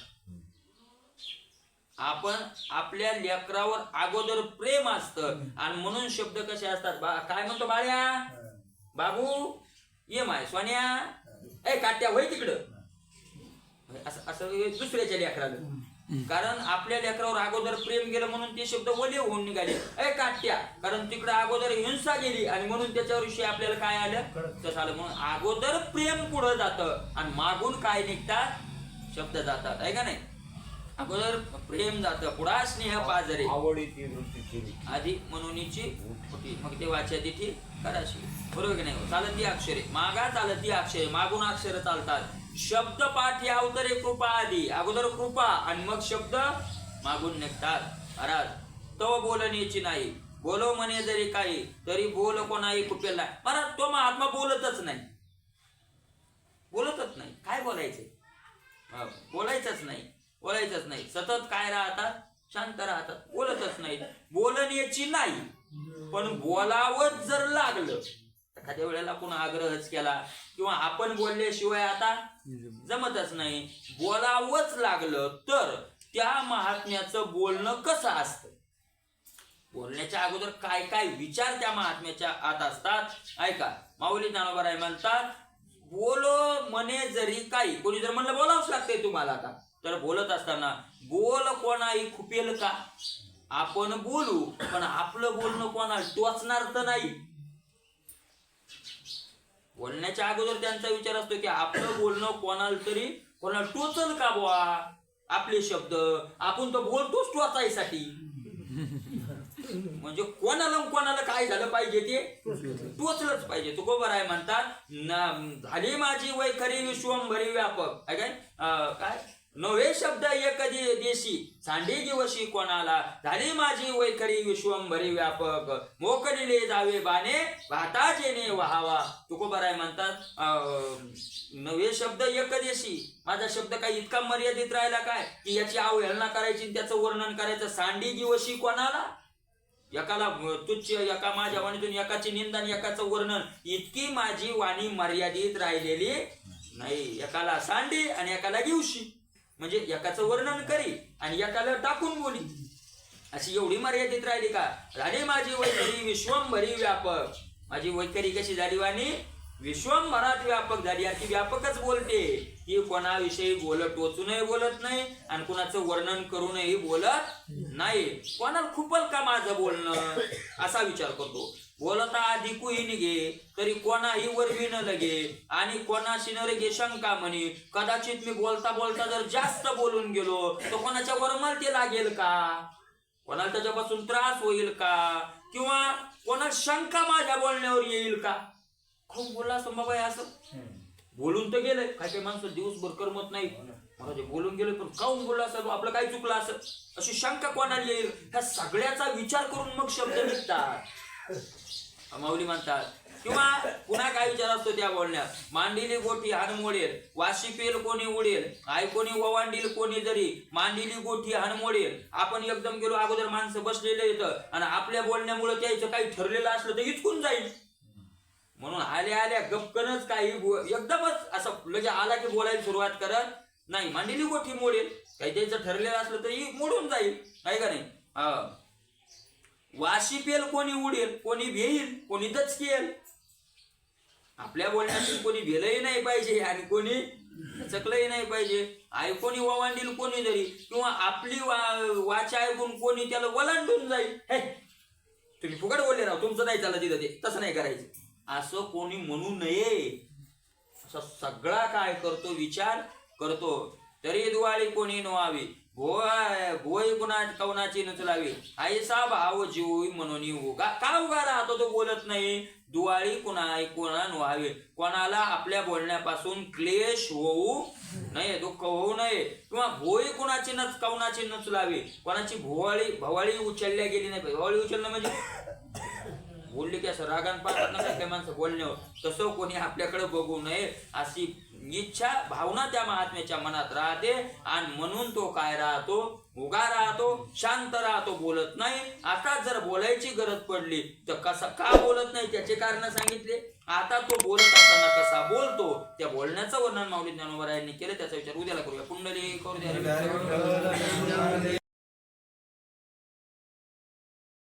आपण आपल्या लेकरावर अगोदर प्रेम असतं आणि म्हणून शब्द कसे असतात, काय म्हणतो बाळ्या, बाबू ये माय सोन्या, ए काट्या होय तिकडं, असं दुसऱ्याच्या लेकराला. कारण आपल्या लेकरावर अगोदर प्रेम गेलं म्हणून ते शब्द ओले होऊन निघाले. ए काट्या, कारण तिकडं अगोदर हिंसा गेली आणि म्हणून त्याच्याविषयी आपल्याला काय आलं, तसं आलं. म्हणून अगोदर प्रेम पुढं जातं आणि मागून काय निघतात, शब्द जातात, आहे का नाही. अगोदर प्रेम जातं, पुढा स्नेह पाजरे, आवडीची वृत्ती आधी म्हणूनची मग ते वाच्या तिथी कराशी. बरोबर की नाही? चालती अक्षरे मागा चालती अक्षरे मागून अक्षर चालतात. शब्द पाठी अवतरे कृपा आधी अगोदर कृपा आणि मग शब्द मागून निघतात. महाराज तो बोलण्याची नाही बोलो म्हणे जरी काही तरी बोल कोणाही कुपेल नाही. महाराज तो महात्मा बोलतच नाही काय बोलायचंय? बोलायचंच नाही सतत काय राहतात शांत राहतात बोलतच नाही. बोलण्याची नाही पण बोलावंच जर लागलं एखाद्या वेळेला कोणा आग्रहच केला किंवा आपण बोलल्याशिवाय आता जमतच नाही बोलावंच लागलं तर त्या महात्म्याचं बोलणं कसं असतं? बोलण्याच्या अगोदर काय काय विचार त्या महात्म्याच्या आत असतात. ऐका माऊली ज्ञानोबा म्हणतात बोलो म्हणे जरी काही. कोणी जर म्हणलं बोलावंच लागतंय तुम्हाला आता तर बोलत असताना बोल कोणाही खुपेल का? आपण बोलू पण आपलं बोलणं कोणाला टोचणार तर नाही. बोलण्याच्या अगोदर त्यांचा विचार असतो की आपलं बोलणं कोणाला टोचल का बुवा? आपले शब्द आपण तर बोलतोच टोचायसाठी. म्हणजे कोणाला काय झालं पाहिजे ते टोचलंच पाहिजे. तुकोबराय म्हणतात झाली माझी वैखरी विश्वंभरी व्यापक काय नवे शब्द एक देशी सांडी दिवशी कोणाला झाली माझी वैखरी विश्वंभरी व्यापक मोकळीले जावे बाणे वाहता जेणे वहावा. तुकोबराय म्हणतात नवे शब्द एक देशी माझा शब्द काही इतका मर्यादित राहिला काय की याची अवहेलना करायची त्याचं वर्णन करायचं. सांडी दिवशी कोणाला एकाला तुच्छ एका माझ्या वाणीतून एकाची निंदा आणि एकाचं वर्णन इतकी माझी वाणी मर्यादित राहिलेली नाही. एकाला सांडी आणि एकाला दिवशी म्हणजे एकाचं वर्णन करी आणि एकाला टाकून बोली अशी एवढी मर्यादित राहिली का? झाली माझी वैखरी विश्वंभरी व्यापक. माझी वैखरी कशी झाली वाणी विश्वंभरात व्यापक झाली. अशी व्यापकच बोलते की कोणाविषयी टोचूनही बोलत नाही आणि कुणाचं वर्णन करूनही बोलत नाही. कोणाला खुपल का माझं बोलणं असा विचार करतो. बोलता आधी कुही निघे तरी कोणाही वरवी न लगे आणि कोणाशी न गे शंका म्हणे. कदाचित मी बोलता बोलता जर जास्त बोलून गेलो तर कोणाच्या वरमाल ते लागेल का? कोणाला त्याच्यापासून त्रास होईल का? किंवा कोणाला शंका माझ्या बोलण्यावर येईल का? खूप बोलला असं बाबा असं बोलून तर गेलंय. काही माणसं दिवसभर करमत नाही महाराज बोलून गेलोय पण काऊन बोलला असं आपलं काय चुकलं असं अशी शंका कोणाला येईल. ह्या सगळ्याचा विचार करून मग शब्द निघतात माऊली म्हणतात. किंवा पुन्हा काय विचार असतो त्या बोलण्यात मांडिली गोठी हान मोडेल वाशी पेल कोणी उडेल आई कोणी ववांडील कोणी जरी मांडिली गोठी हान मोडेल. आपण एकदम गेलो अगोदर माणसं बसलेले येतं आणि आपल्या बोलण्यामुळे त्याचं काही ठरलेलं असलं तर इचकून जाईल म्हणून आल्या गपकनच काही एकदमच असं लगे आला की बोलायला सुरुवात करत नाही. मांडिली गोठी मोडेल काही त्याचं ठरलेलं असलं तरी मोडून जाईल काय का नाही. वाशी पेल कोणी उडेल कोणी भेईल कोणी दचकेल. आपल्या बोलण्यातून कोणी भेलही नाही पाहिजे आणि कोणी चकलही नाही पाहिजे. आई कोणी ववांडील कोणी जरी किंवा आपली वाचा ऐकून कोणी त्याला वलांडून जाईल. हे तुम्ही फुकट बोलले राव तुमचं नाही चालत तिथं ते तसं नाही करायचं असं कोणी म्हणू नये. असा सगळा काय करतो विचार करतो. तरी दुवाळी कोणी नवावी भोय कवनाची नचलावी आईसा भाव जीव म्हणून उगा का उगा राहतो तो बोलत नाही. दुवाळी कोणा नव्हावे कोणाला आपल्या बोलण्यापासून क्लेश होऊ नये दुःख होऊ नये. किंवा भोई कुणाची कवनाची नचलावी कोणाची भवाळी उचलल्या गेली नाही. भवाळी उचलणं म्हणजे बोलली की असं रागान पाहत नसेल काही माणसं बोलण्यावर तसं कोणी आपल्याकडे बघू नये अशी इच्छा भावना त्या महात्म्याच्या मनात राहते आणि म्हणून तो काय राहतो उगा राहतो शांत राहतो बोलत नाही. आता जर बोलायची गरज पडली तर कसा का बोलत नाही त्याचे कारण सांगितले. आता तो बोलत असताना कसा बोलतो त्या बोलण्याचं वर्णन माऊली ज्ञानोबा यांनी केलं. त्याचा विचार उद्याला करूया. कुंडली करू द्या.